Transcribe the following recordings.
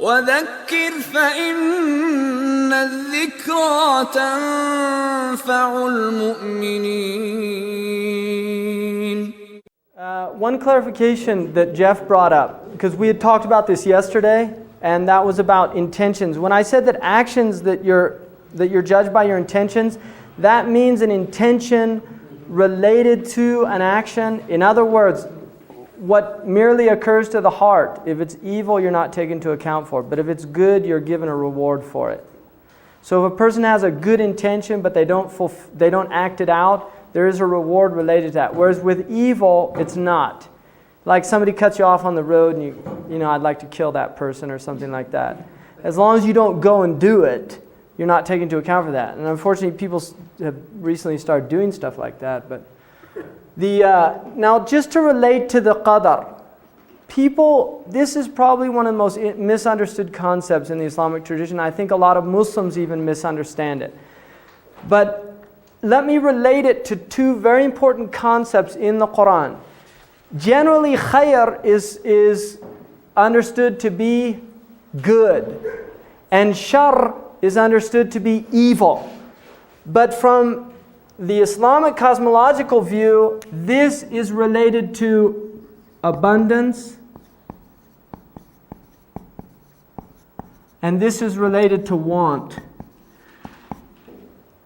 وذكر فإن الذكرى تنفع المؤمنين. One clarification that Jeff brought up, because we had talked about this yesterday, and that was about intentions. When I said that actions that you're judged by your intentions, that means an intention related to an action. In other words, what merely occurs to the heart. If it's evil, you're not taken into account for it. But if it's good, you're given a reward for it. So if a person has a good intention, but they don't act it out, there is a reward related to that. Whereas with evil, it's not. Like somebody cuts you off on the road and you know, I'd like to kill that person or something like that. As long as you don't go and do it, you're not taken into account for that. And unfortunately, people have recently started doing stuff like that. But now, just to relate to the qadar, this is probably one of the most misunderstood concepts in the Islamic tradition. I think a lot of Muslims even misunderstand it. But let me relate it to two very important concepts in the Qur'an. Generally, khair is understood to be good, and shar is understood to be evil. But from the Islamic cosmological view, this is related to abundance, and this is related to want.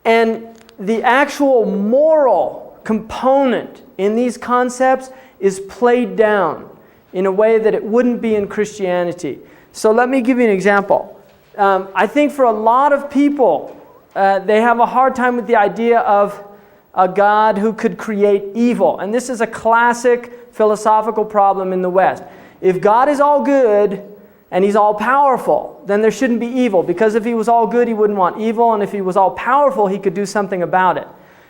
And the actual moral component in these concepts is played down in a way that it wouldn't be in Christianity. So let me give you an example. I think for a lot of people, they have a hard time with the idea of a God who could create evil. And this is a classic philosophical problem in the West. If God is all good and He's all powerful, then there shouldn't be evil. Because if He was all good, He wouldn't want evil. And if He was all powerful, He could do something about it.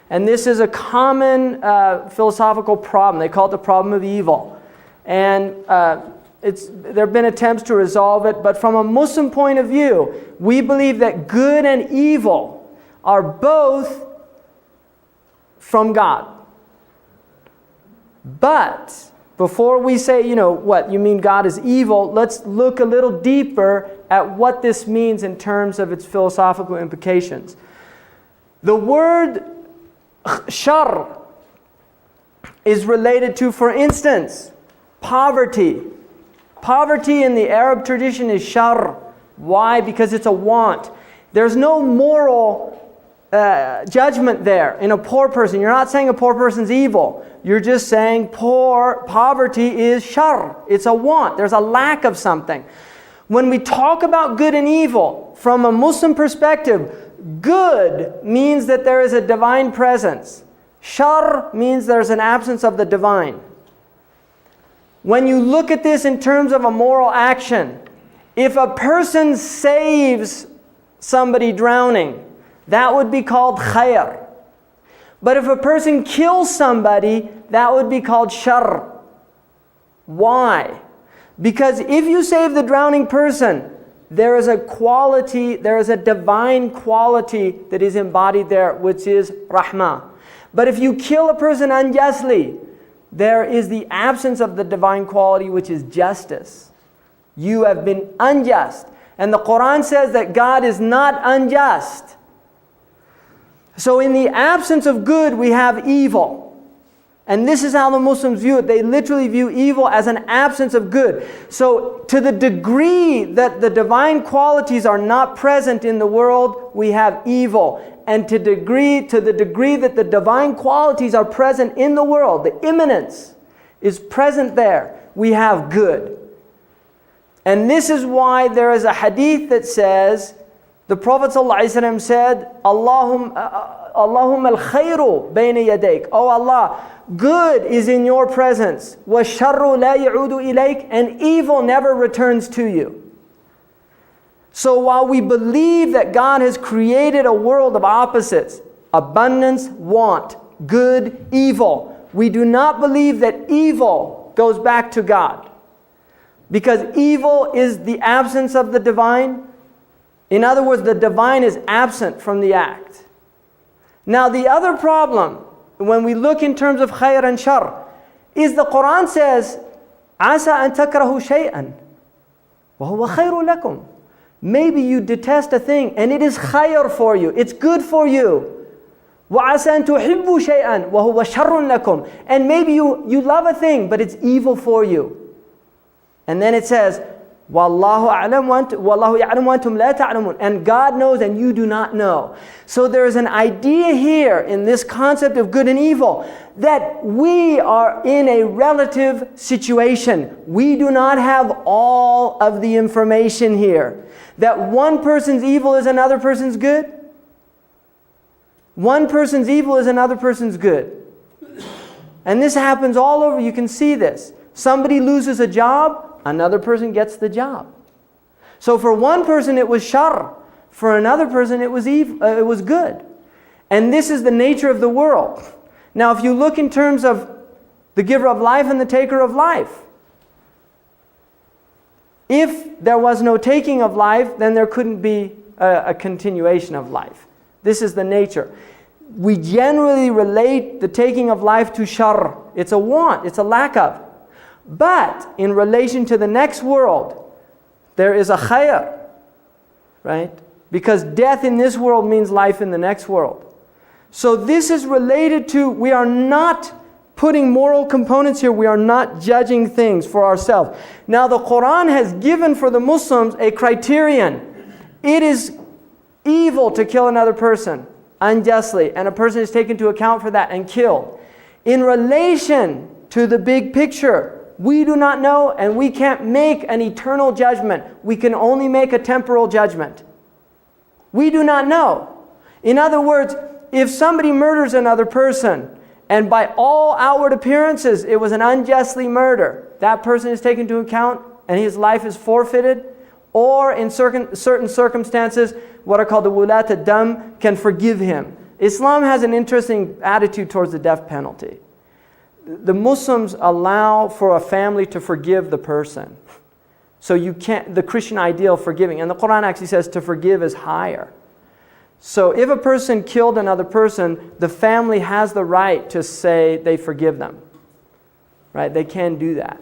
And this is a common philosophical problem. They call it the problem of evil. And there have been attempts to resolve it. But from a Muslim point of view, we believe that good and evil are both from God. But before we say, what, you mean God is evil, let's look a little deeper at what this means in terms of its philosophical implications. The word shar is related to, for instance, poverty. Poverty in the Arab tradition is shar. Why? Because it's a want. There's no moral judgment there in a poor person. You're not saying a poor person's evil. You're just saying poverty is shar. It's a want. There's a lack of something. When we talk about good and evil, from a Muslim perspective, good means that there is a divine presence. Shar means there's an absence of the divine. When you look at this in terms of a moral action, if a person saves somebody drowning, that would be called khair. But if a person kills somebody, that would be called shar. Why? Because if you save the drowning person, there is a quality, there is a divine quality that is embodied there, which is rahmah. But if you kill a person unjustly, there is the absence of the divine quality, which is justice. You have been unjust. And the Qur'an says that God is not unjust. So in the absence of good, we have evil. And this is how the Muslims view it. They literally view evil as an absence of good. So to the degree that the divine qualities are not present in the world, we have evil. And to the degree that the divine qualities are present in the world, the immanence is present there, we have good. And this is why there is a hadith that says, the Prophet ﷺ said, Allahumma al-khayru bayna yadayk. Oh Allah, good is in your presence. وَالشَّرُّ لَا يَعُودُ إِلَيْكَ. And evil never returns to you. So while we believe that God has created a world of opposites, abundance, want, good, evil, we do not believe that evil goes back to God. Because evil is the absence of the divine. In other words, the divine is absent from the act. Now the other problem, when we look in terms of khair and shar, is the Qur'an says, عَسَىٰ أَن تَكْرَهُ شَيْئًا. وَهُوَ خَيْرٌ لَكُمْ. Maybe you detest a thing and it is khayr for you. It's good for you. وَعَسَى أَن تُحِبُّوا شَيْئًا وَهُوَ شَرٌ لَكُمْ. And maybe you love a thing, but it's evil for you. And then it says, وَاللَّهُ يَعْلَمُ وَأَنْتُمْ لَا تَعْلَمُونَ. And God knows and you do not know. So there is an idea here in this concept of good and evil that we are in a relative situation. We do not have all of the information here. That one person's evil is another person's good. One person's evil is another person's good. And this happens all over. You can see this. Somebody loses a job, another person gets the job. So for one person it was shar. For another person it was evil, it was good. And this is the nature of the world. Now if you look in terms of the giver of life and the taker of life, if there was no taking of life, then there couldn't be a continuation of life. This is the nature. We generally relate the taking of life to shar. It's a want, it's a lack of. But in relation to the next world, there is a khayr, right? Because death in this world means life in the next world. So this is related to, we are not putting moral components here. We are not judging things for ourselves. Now the Qur'an has given for the Muslims a criterion. It is evil to kill another person unjustly, and a person is taken into account for that and killed. In relation to the big picture, we do not know and we can't make an eternal judgment. We can only make a temporal judgment. We do not know. In other words, if somebody murders another person, and by all outward appearances it was an unjustly murder, that person is taken into account and his life is forfeited. Or in certain circumstances, what are called the wulat ad-dam can forgive him. Islam has an interesting attitude towards the death penalty. The Muslims allow for a family to forgive the person. So you can't, the Christian ideal of forgiving, and the Qur'an actually says to forgive is higher. So if a person killed another person, the family has the right to say they forgive them. Right? They can do that.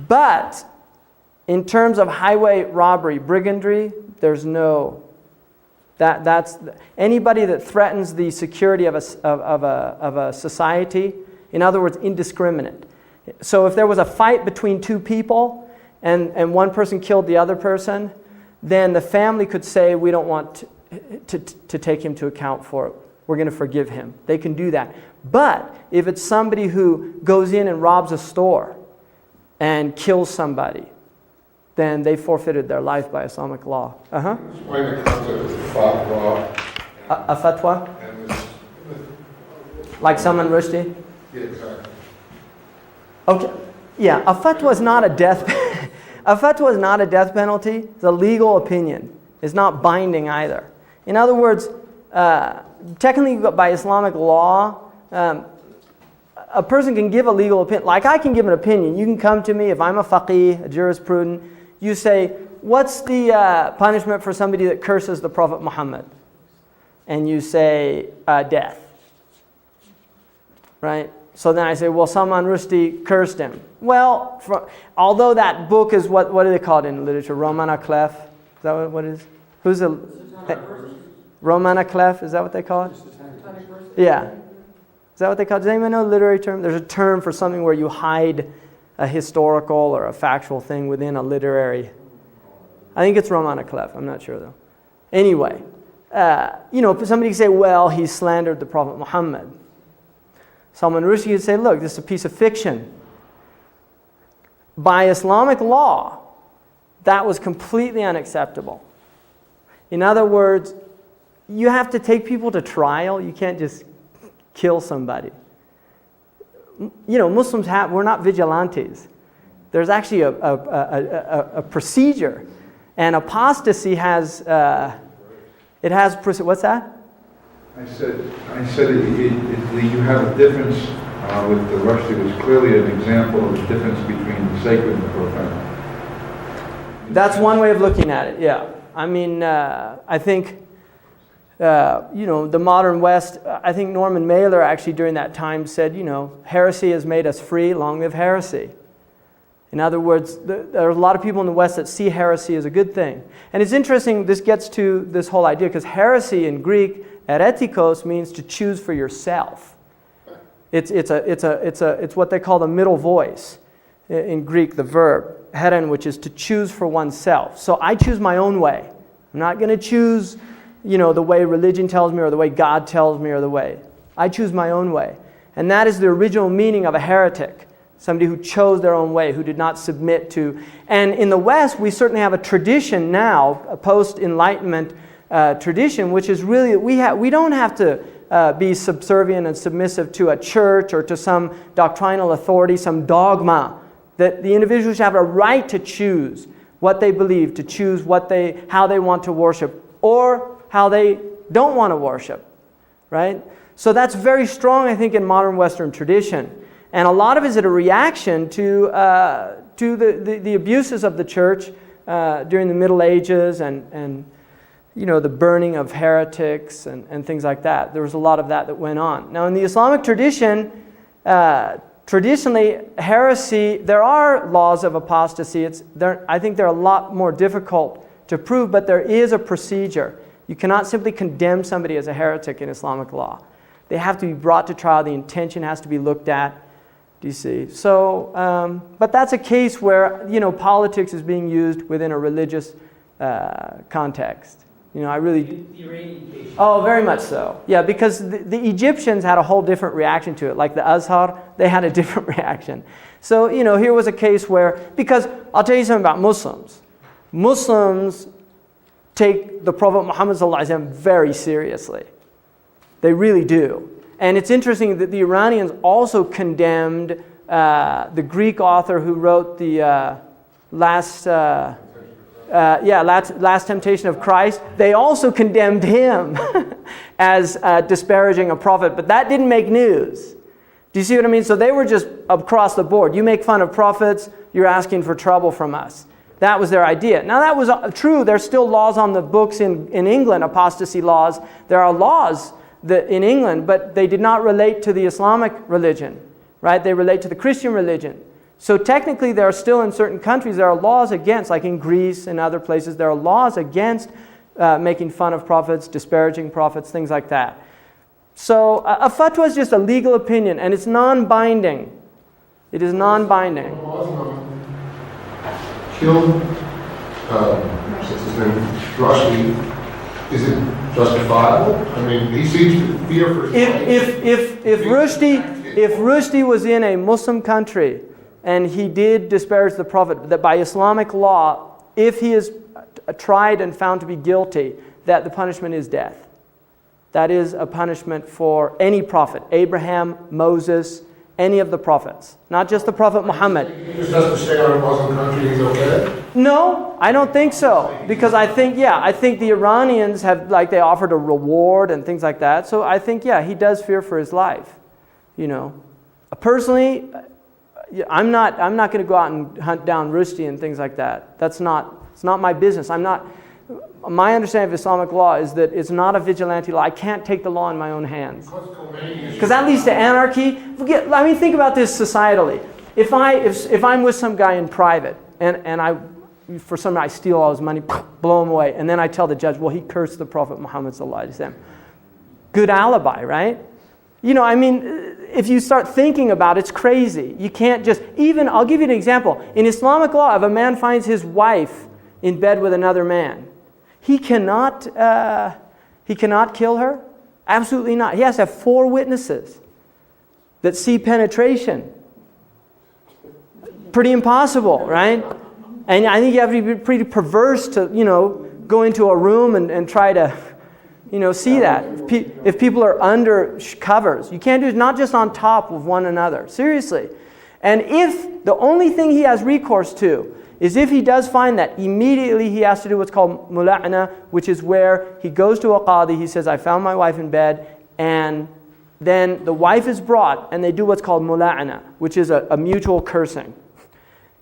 But in terms of highway robbery, brigandry, there's no, that's anybody that threatens the security of a society, in other words, indiscriminate. So if there was a fight between two people and one person killed the other person, then the family could say, we don't want to take him to account for it. We're going to forgive him. They can do that. But if it's somebody who goes in and robs a store and kills somebody, then they forfeited their life by Islamic law. Explain the concept of fatwa. A fatwa? And this, Like Salman Rushdie? yeah, exactly. Okay. Yeah, a fatwa is not a death a fatwa is not a death penalty. It's a legal opinion. It's not binding either. In other words, technically by Islamic law, a person can give a legal opinion. Like I can give an opinion. You can come to me if I'm a faqih, a jurisprudent. You say, what's the punishment for somebody that curses the Prophet Muhammad? And you say, death. Right? So then I say, well, Salman Rushdie cursed him. Well, although that book is, what do they call it in literature? Roman à clef? Is that what it is? Who's the... Roman à clef? Is that what they call it? Yeah. Is that what they call it? Does anyone know the literary term? There's a term for something where you hide a historical or a factual thing within a literary... I think it's Roman à clef. I'm not sure though. Anyway, somebody can say, well, he slandered the Prophet Muhammad. Salman Rushdie would say, look, this is a piece of fiction. By Islamic law, that was completely unacceptable. In other words, you have to take people to trial. You can't just kill somebody. Muslims we're not vigilantes. There's actually a procedure. And apostasy has, what's that? I said that you have a difference with the Rushdie, which is clearly an example of the difference between the sacred and the profane. That's one way of looking at it, yeah. I mean, I think, the modern West, I think Norman Mailer actually during that time said, heresy has made us free, long live heresy. In other words, there are a lot of people in the West that see heresy as a good thing. And it's interesting, this gets to this whole idea, because heresy in Greek, heretikos, means to choose for yourself. It's what they call the middle voice in Greek, the verb, heren, which is to choose for oneself. So I choose my own way. I'm not going to choose, the way religion tells me or the way God tells me or the way. I choose my own way. And that is the original meaning of a heretic. Somebody who chose their own way, who did not submit to. And in the West, we certainly have a tradition now, a post-Enlightenment tradition, which is really, we don't have to be subservient and submissive to a church or to some doctrinal authority, some dogma. That the individuals have a right to choose what they believe, to choose how they want to worship, or how they don't want to worship, right? So that's very strong, I think, in modern Western tradition. And a lot of it is a reaction to the abuses of the church during the Middle Ages and the burning of heretics and things like that. There was a lot of that went on. Now in the Islamic tradition, traditionally heresy, there are laws of apostasy. I think they're a lot more difficult to prove, but there is a procedure. You cannot simply condemn somebody as a heretic in Islamic law. They have to be brought to trial. The intention has to be looked at. Do you see? So, but that's a case where, politics is being used within a religious context. I really... The Iranian case. Oh, very much so. Yeah, because the Egyptians had a whole different reaction to it. Like the Azhar, they had a different reaction. So, here was a case where... Because I'll tell you something about Muslims. Muslims take the Prophet Muhammad ﷺ very seriously. They really do. And it's interesting that the Iranians also condemned the Greek author who wrote the Last Temptation of Christ. They also condemned him as disparaging a prophet, but that didn't make news. Do you see what I mean? So they were just across the board. You make fun of prophets, you're asking for trouble from us. That was their idea. Now that was true. There's still laws on the books in England, apostasy laws. There are laws in England, but they did not relate to the Islamic religion, right? They relate to the Christian religion. So technically there are still in certain countries, there are laws against, like in Greece and other places, there are laws against making fun of prophets, disparaging prophets, things like that. So a fatwa is just a legal opinion, and it's non-binding. It is non-binding. Killed, what's his name, Rushdie. Is it justifiable? I mean, he seems to fear for his life. If Rushdie was in a Muslim country and he did disparage the Prophet, that by Islamic law, if he is tried and found to be guilty, that the punishment is death. That is a punishment for any prophet, Abraham, Moses, any of the prophets, not just the Prophet Muhammad. He just has to stay out of a Muslim country, he's okay? No, I don't think so. Because I think the Iranians have, they offered a reward and things like that. So I think, he does fear for his life. Personally, I'm not going to go out and hunt down Rushdie and things like that. It's not my business. My understanding of Islamic law is that it's not a vigilante law. I can't take the law in my own hands. Because that leads to anarchy. Think about this societally. If I'm with some guy in private and I steal all his money, blow him away, and then I tell the judge, well, he cursed the Prophet Muhammad sallallahu alaihi wasallam. Good alibi, right? If you start thinking about it, it's crazy. You can't just, I'll give you an example. In Islamic law, if a man finds his wife in bed with another man, he cannot kill her. Absolutely not. He has to have 4 witnesses that see penetration. Pretty impossible, right? And I think you have to be pretty perverse to, go into a room and try to, see that. If people are under covers, you can't do it, not just on top of one another. Seriously. And if the only thing he has recourse to is if he does find that, immediately he has to do what's called mula'na, which is where he goes to a qadi, he says, I found my wife in bed, and then the wife is brought, and they do what's called mula'na, which is a mutual cursing.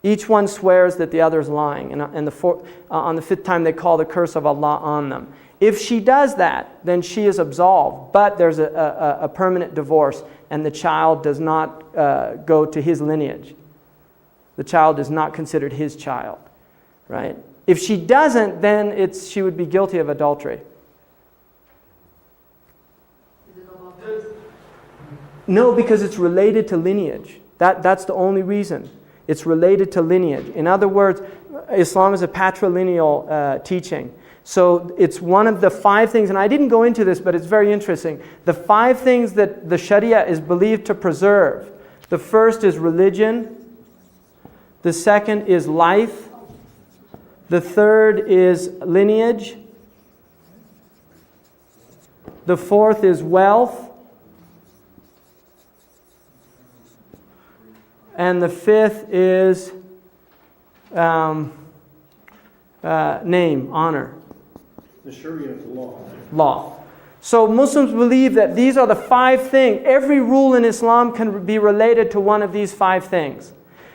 Each one swears that the other is lying, and on the 5th time they call the curse of Allah on them. If she does that, then she is absolved, but there's a permanent divorce, and the child does not go to his lineage. The child is not considered his child, right? If she doesn't, then she would be guilty of adultery. No, because it's related to lineage. That's the only reason. It's related to lineage. In other words, Islam is a patrilineal teaching. So it's one of the 5 things, and I didn't go into this, but it's very interesting. The 5 things that the Sharia is believed to preserve. The first is religion. The second is life. The third is lineage. The fourth is wealth. And the fifth is name, honor. The Sharia law. Law. So Muslims believe that these are the 5 things. Every rule in Islam can be related to one of these 5 things.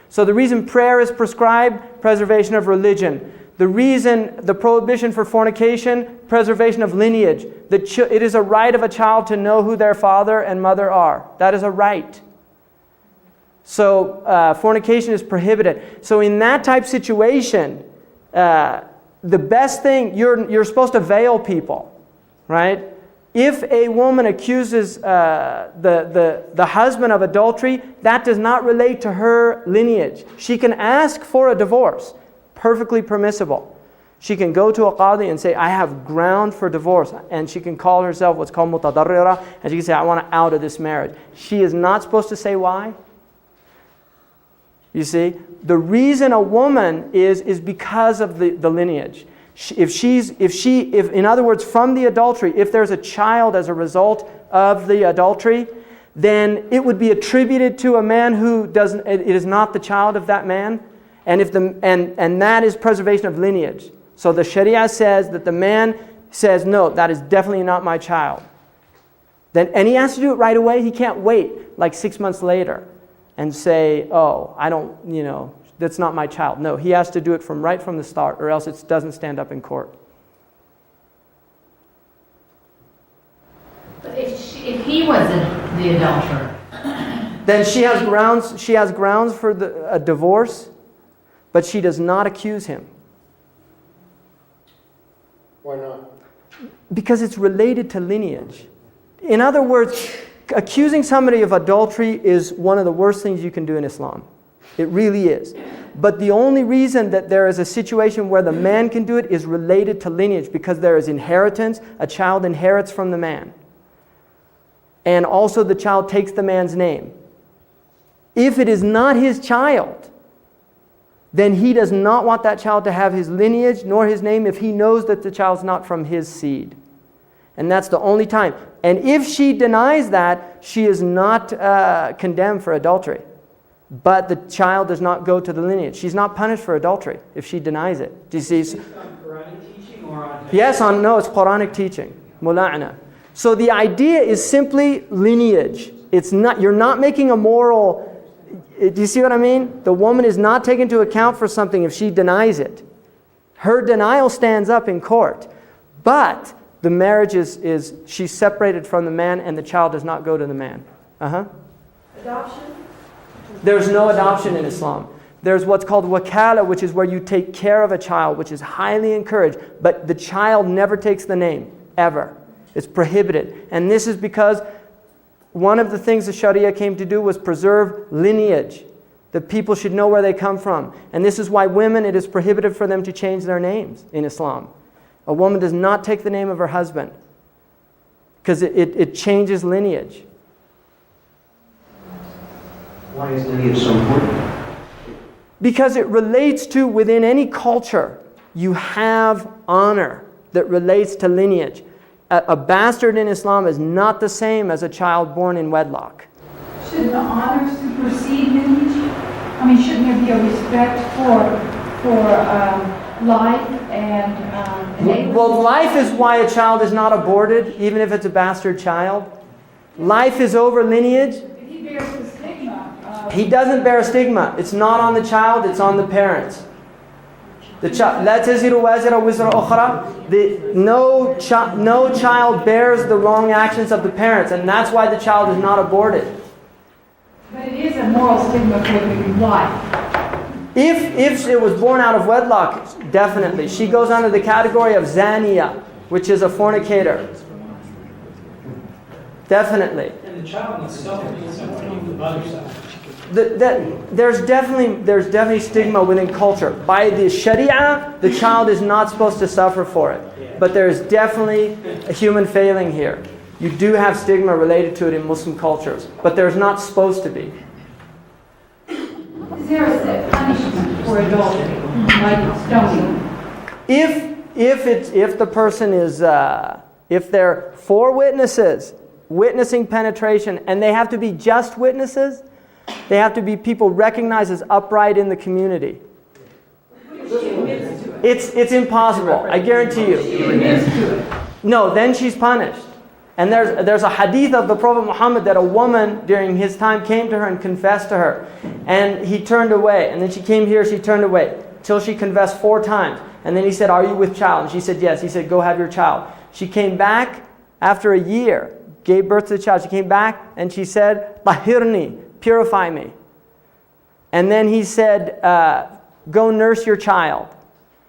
So the reason prayer is prescribed, preservation of religion. The reason, the prohibition for fornication, preservation of lineage. It is a right of a child to know who their father and mother are. That is a right. So fornication is prohibited. So in that type situation, the best thing, you're supposed to veil people, right? If a woman accuses the husband of adultery, that does not relate to her lineage. She can ask for a divorce, perfectly permissible. She can go to a qadi and say, I have ground for divorce. And she can call herself what's called mutadarrira, and she can say, I want out of this marriage. She is not supposed to say why. You see, the reason a woman is because of the lineage. If in other words, from the adultery, if there's a child as a result of the adultery, then it would be attributed to a man who doesn't. It is not the child of that man, and that is preservation of lineage. So the Sharia says that the man says, no, that is definitely not my child. And he has to do it right away. He can't wait like 6 months later and say, oh, I don't, that's not my child. No, he has to do it right from the start, or else it doesn't stand up in court. But if he wasn't the adulterer, then she has grounds for a divorce, but she does not accuse him. Why not? Because it's related to lineage. In other words, accusing somebody of adultery is one of the worst things you can do in Islam. It really is. But the only reason that there is a situation where the man can do it is related to lineage, because there is inheritance. A child inherits from the man. And also the child takes the man's name. If it is not his child, then he does not want that child to have his lineage nor his name if he knows that the child's not from his seed. And that's the only time. And if she denies that, she is not condemned for adultery. But the child does not go to the lineage. She's not punished for adultery if she denies it. Do you see? Is this on Quranic teaching or on... Yes, it's Quranic teaching. Mula'ana. So the idea is simply lineage. It's not. You're not making a moral... Do you see what I mean? The woman is not taken into account for something if she denies it. Her denial stands up in court. But the marriage is she's separated from the man, and the child does not go to the man. adoption? There's no adoption in Islam. There's what's called wakala, which is where you take care of a child, which is highly encouraged. But the child never takes the name, ever. It's prohibited. And this is because one of the things the Sharia came to do was preserve lineage. The people should know where they come from. And this is why women, it is prohibited for them to change their names in Islam. A woman does not take the name of her husband because it changes lineage. Why is lineage so important? Because it relates to, within any culture, you have honor that relates to lineage. A bastard in Islam is not the same as a child born in wedlock. Shouldn't the honor supersede lineage? I mean, shouldn't there be a respect for life and Well, life is why a child is not aborted, even if it's a bastard child. Life is over lineage. If he bears the stigma. He doesn't bear a stigma. It's not on the child, it's on the parents. The child, لا تزر وازرة وزر أخرى. No child bears the wrong actions of the parents, and that's why the child is not aborted. But it is a moral stigma for the wife. If it was born out of wedlock, definitely. She goes under the category of zaniya, which is a fornicator. Definitely. And the child itself is on the mother side. There's definitely stigma within culture. By the Sharia, the child is not supposed to suffer for it. But there's definitely a human failing here. You do have stigma related to it in Muslim cultures, but there's not supposed to be. Is there a set punishment for adultery, like stoning? If the person is if there are 4 witnesses witnessing penetration, and they have to be just witnesses, they have to be people recognized as upright in the community. It's impossible. I guarantee you. No, then she's punished. And there's a hadith of the Prophet Muhammad that a woman during his time came to her and confessed to her. And he turned away. And then she came here, she turned away. Till she confessed 4 times. And then he said, "Are you with child?" And she said, "Yes." He said, "Go have your child." She came back after a year, gave birth to the child. She came back and she said, "Tahirni, purify me." And then he said, "Go nurse your child."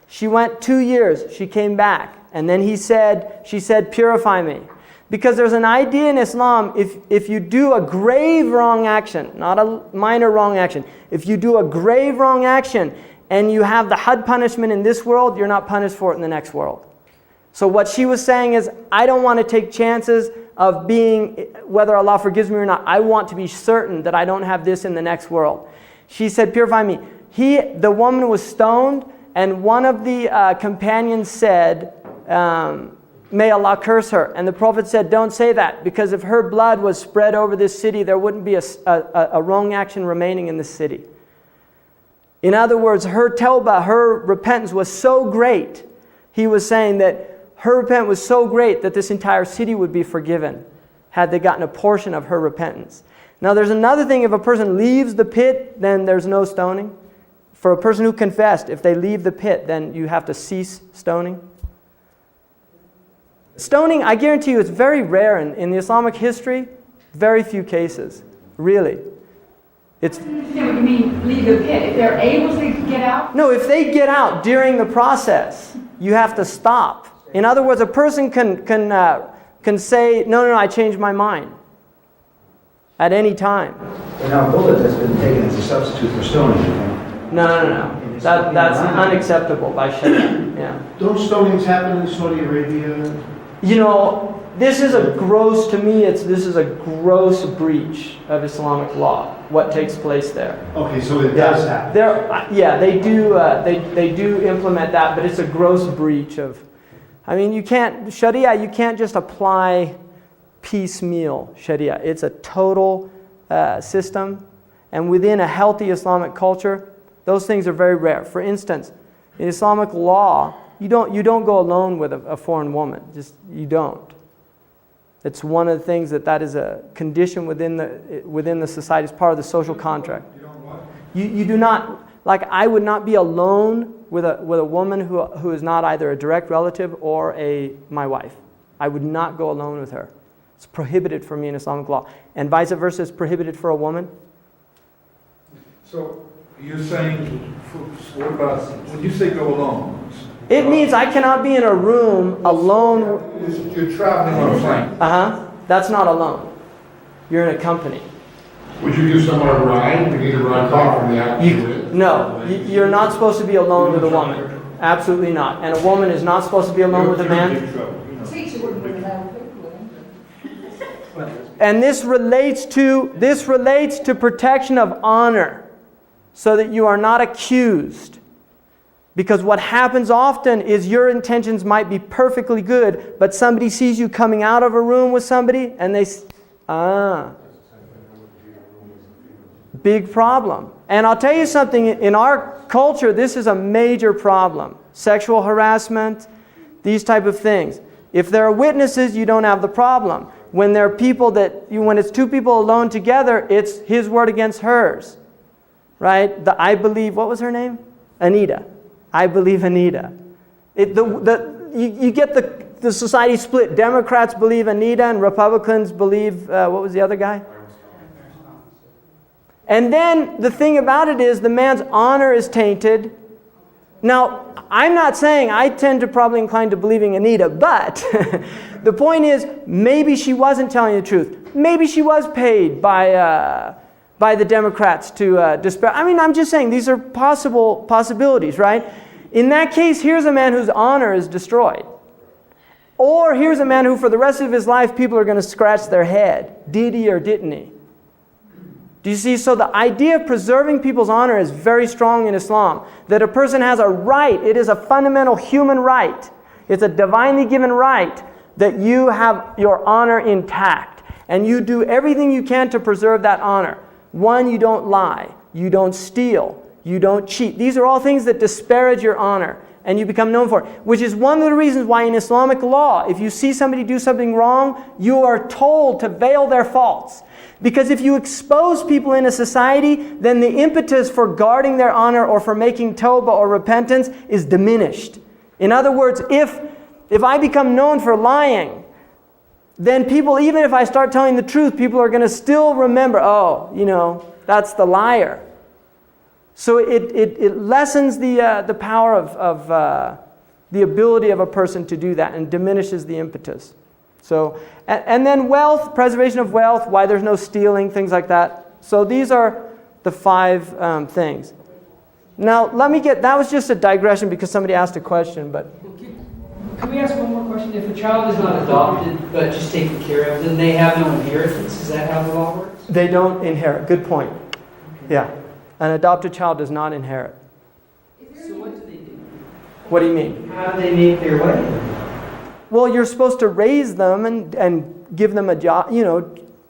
She went 2 years. She came back. And then she said, "Purify me." Because there's an idea in Islam, if you do a grave wrong action, not a minor wrong action, if you do a grave wrong action and you have the had punishment in this world, you're not punished for it in the next world. So what she was saying is, I don't want to take chances of being, whether Allah forgives me or not, I want to be certain that I don't have this in the next world. She said, "Purify me." The woman was stoned, and one of the companions said, "May Allah curse her." And the Prophet said, "Don't say that, because if her blood was spread over this city, there wouldn't be a wrong action remaining in this city." In other words, her tawbah, her repentance was so great. He was saying that her repentance was so great that this entire city would be forgiven had they gotten a portion of her repentance. Now there's another thing, if a person leaves the pit, then there's no stoning. For a person who confessed, if they leave the pit, then you have to cease stoning. Stoning, I guarantee you, it's very rare in the Islamic history. Very few cases, really. I don't understand what you mean, leave the pit. If they're able to get out? No, if they get out during the process, you have to stop. In other words, a person can say, no, I changed my mind at any time. But now a bullet that's been taken as a substitute for stoning. No. That's unacceptable by Sharia. Yeah. Don't stonings happen in Saudi Arabia? You know, this is a gross breach of Islamic law, what takes place there. Okay, so it does happen. They do implement that, but it's a gross breach of, Sharia, you can't just apply piecemeal Sharia. It's a total system, and within a healthy Islamic culture, those things are very rare. For instance, in Islamic law, you don't go alone with a foreign woman. You don't. It's one of the things that is a condition within the society. It's part of the social contract. You don't what? You do not, like, I would not be alone with a woman who is not either a direct relative or my wife. I would not go alone with her. It's prohibited for me in Islamic law. And vice versa, it's prohibited for a woman. So you're saying, what about, when you say go alone? It means I cannot be in a room alone. You're traveling on a plane. That's not alone. You're in a company. Would you give someone a ride? You need a ride back from the action? No, you're not supposed to be alone with a woman. Absolutely not. And a woman is not supposed to be alone with a man. And this relates to protection of honor, so that you are not accused. Because what happens often is your intentions might be perfectly good, but somebody sees you coming out of a room with somebody and big problem. And I'll tell you something, in our culture, this is a major problem. Sexual harassment, these type of things. If there are witnesses, you don't have the problem. When there are people when it's 2 people alone together, it's his word against hers. Right? I believe, what was her name? Anita. I believe Anita. You get the society split. Democrats believe Anita and Republicans believe, what was the other guy? And then the thing about it is the man's honor is tainted. Now, I'm not saying, I tend to probably incline to believing Anita, but the point is, maybe she wasn't telling the truth. Maybe she was paid by the Democrats to disparage. I mean, I'm just saying, these are possibilities, right? In that case, here's a man whose honor is destroyed. Or here's a man who for the rest of his life, people are going to scratch their head. Did he or didn't he? Do you see? So the idea of preserving people's honor is very strong in Islam. That a person has a right. It is a fundamental human right. It's a divinely given right that you have your honor intact. And you do everything you can to preserve that honor. One, you don't lie. You don't steal. You don't cheat. These are all things that disparage your honor. And you become known for it. Which is one of the reasons why in Islamic law, if you see somebody do something wrong, you are told to veil their faults. Because if you expose people in a society, then the impetus for guarding their honor or for making tawbah or repentance is diminished. In other words, if I become known for lying, then people, even if I start telling the truth, people are going to still remember, that's the liar. So it lessens the power of the ability of a person to do that and diminishes the impetus. So, and then wealth, preservation of wealth, why there's no stealing, things like that. So these are the 5 things. Now, that was just a digression because somebody asked a question, but... Can we ask one more question? If a child is not adopted, but just taken care of, then they have no inheritance? Is that how the law works? They don't inherit. Good point. Yeah. An adopted child does not inherit. So what do they do? What do you mean? How do they make their way? Well, you're supposed to raise them and give them a job,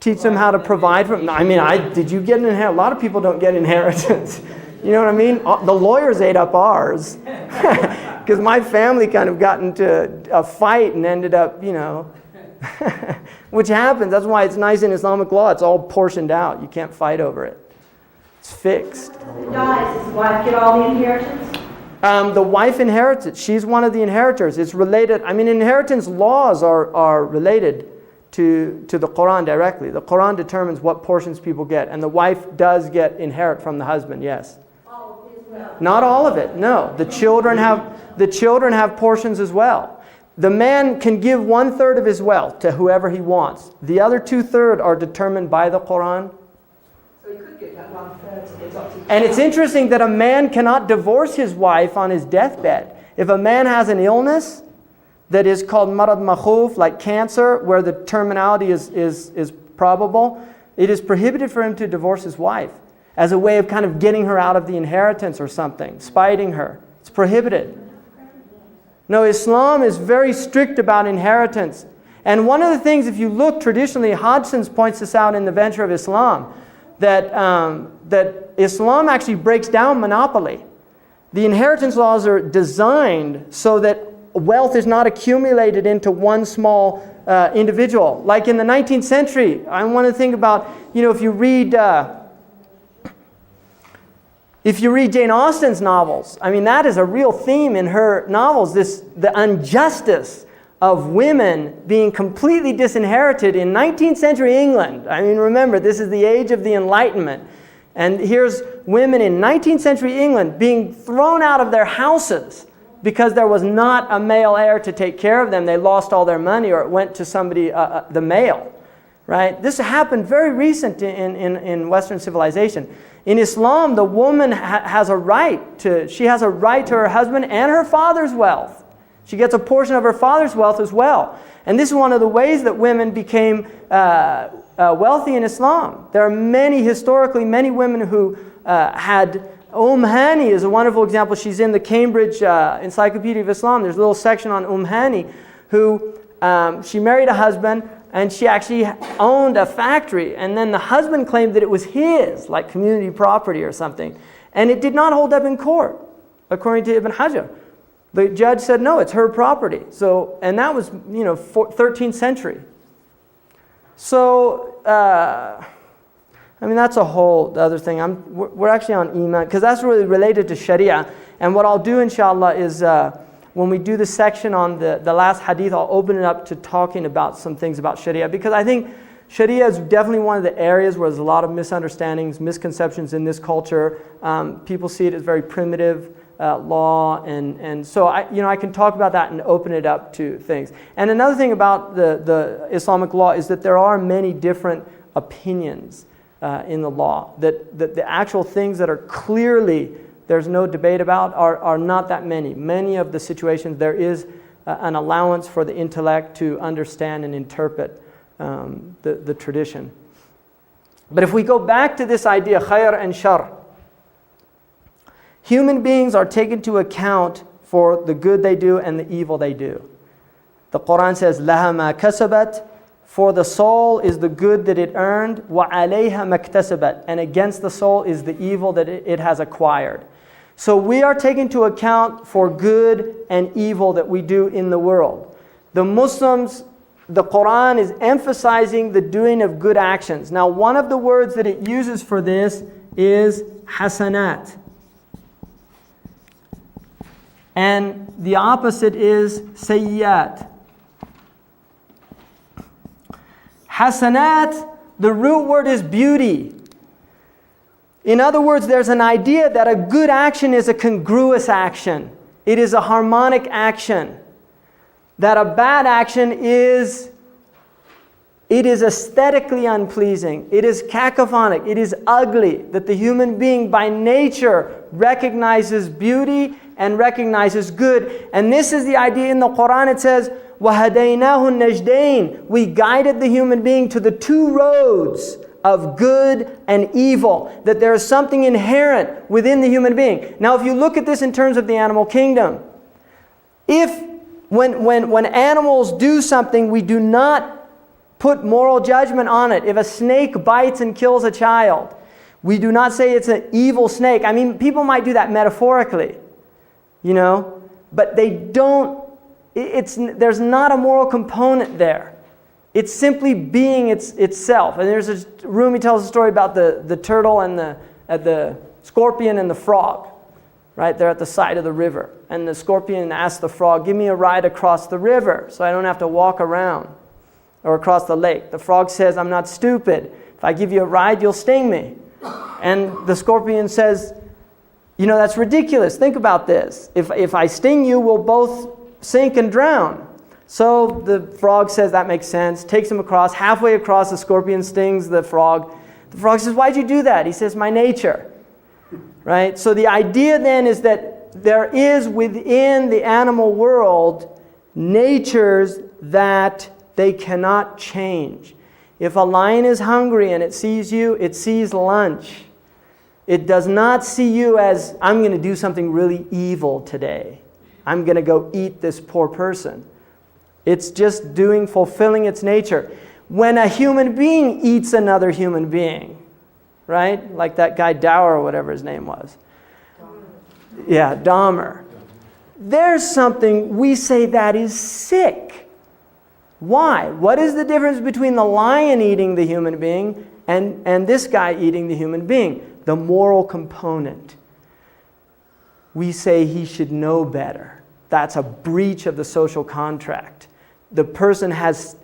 teach them how to provide for them. I mean, did you get an inheritance? A lot of people don't get inheritance. You know what I mean? The lawyers ate up ours. Because my family kind of got into a fight and ended up, which happens. That's why it's nice in Islamic law. It's all portioned out. You can't fight over it. It's fixed. If he dies, does his wife get all the inheritance? The wife inherits it. She's one of the inheritors. It's related. I mean, inheritance laws are related to the Qur'an directly. The Qur'an determines what portions people get. And the wife does inherit from the husband, yes. All of his wealth. Not all of it, no. The children have portions as well. The man can give 1/3 of his wealth to whoever he wants. The other 2/3 are determined by the Qur'an. So he could get that 1/3. It's up to And it's interesting that a man cannot divorce his wife on his deathbed. If a man has an illness that is called marad makhuf, like cancer, where the terminality is probable, it is prohibited for him to divorce his wife as a way of kind of getting her out of the inheritance or something, spiting her. It's prohibited. No, Islam is very strict about inheritance. And one of the things, if you look traditionally, Hodgson points this out in The Venture of Islam, that Islam actually breaks down monopoly. The inheritance laws are designed so that wealth is not accumulated into one small individual. Like in the 19th century, I want to think about, if you read Jane Austen's novels, I mean, that is a real theme in her novels, the injustice of women being completely disinherited in 19th century England. I mean, remember, this is the age of the Enlightenment. And here's women in 19th century England being thrown out of their houses because there was not a male heir to take care of them. They lost all their money or it went to somebody, the male. Right? This happened very recent in Western civilization. In Islam, the woman has a right to her husband and her father's wealth. She gets a portion of her father's wealth as well. And this is one of the ways that women became wealthy in Islam. There are historically many women who had... Hani is a wonderful example. She's in the Cambridge Encyclopedia of Islam. There's a little section on Hani, who she married a husband, and she actually owned a factory. And then the husband claimed that it was his, like community property or something. And it did not hold up in court, according to Ibn Hajar. The judge said, no, it's her property. So, and that was, 13th century. So, that's a whole other thing. We're actually on Iman, because that's really related to Sharia. And what I'll do, inshallah, is when we do the section on the last hadith, I'll open it up to talking about some things about Sharia. Because I think Sharia is definitely one of the areas where there's a lot of misunderstandings, misconceptions in this culture. People see it as very primitive law, and so I can talk about that and open it up to things. And another thing about the Islamic law is that there are many different opinions in the law. That the actual things that are clearly there's no debate about are not that many. Many of the situations there is an allowance for the intellect to understand and interpret the tradition. But if we go back to this idea, khair and shar, human beings are taken into account for the good they do and the evil they do. The Qur'an says, لَهَا مَا كَسَبَتْ, for the soul is the good that it earned, وَعَلَيْهَا مَكْتَسَبَتْ, and against the soul is the evil that it has acquired. So we are taken into account for good and evil that we do in the world. The Muslims, the Qur'an is emphasizing the doing of good actions. Now, one of the words that it uses for this is hasanat. And the opposite is sayyat. Hasanat, the root word is beauty. In other words, there's an idea that a good action is a congruous action. It is a harmonic action. That a bad action is aesthetically unpleasing. It is cacophonic. It is ugly. That the human being by nature recognizes beauty and recognizes good. And this is the idea in the Qur'an. It says, وَهَدَيْنَاهُ النَّجْدَيْنِ, we guided the human being to the two roads of good and evil, that there is something inherent within the human being. Now, if you look at this in terms of the animal kingdom, when animals do something, we do not put moral judgment on it. If a snake bites and kills a child, we do not say it's an evil snake. I mean, people might do that metaphorically, but they don't. There's not a moral component there. It's simply being itself. And there's Rumi tells a story about the turtle and the scorpion and the frog. Right? They're at the side of the river. And the scorpion asks the frog, give me a ride across the river so I don't have to walk around or across the lake. The frog says, I'm not stupid. If I give you a ride, you'll sting me. And the scorpion says, that's ridiculous. Think about this. If I sting you, we'll both sink and drown. So the frog says that makes sense, takes him across. Halfway across, the scorpion stings the frog. The frog says, why'd you do that? He says, my nature. Right? So the idea then is that there is within the animal world natures that they cannot change. If a lion is hungry and it sees you, it sees lunch. It does not see you as, I'm going to do something really evil today. I'm going to go eat this poor person. It's just fulfilling its nature. When a human being eats another human being, right? Like that guy Dower or whatever his name was. Yeah, Dahmer. There's something we say that is sick. Why? What is the difference between the lion eating the human being and this guy eating the human being? The moral component. We say he should know better. That's a breach of the social contract. The person has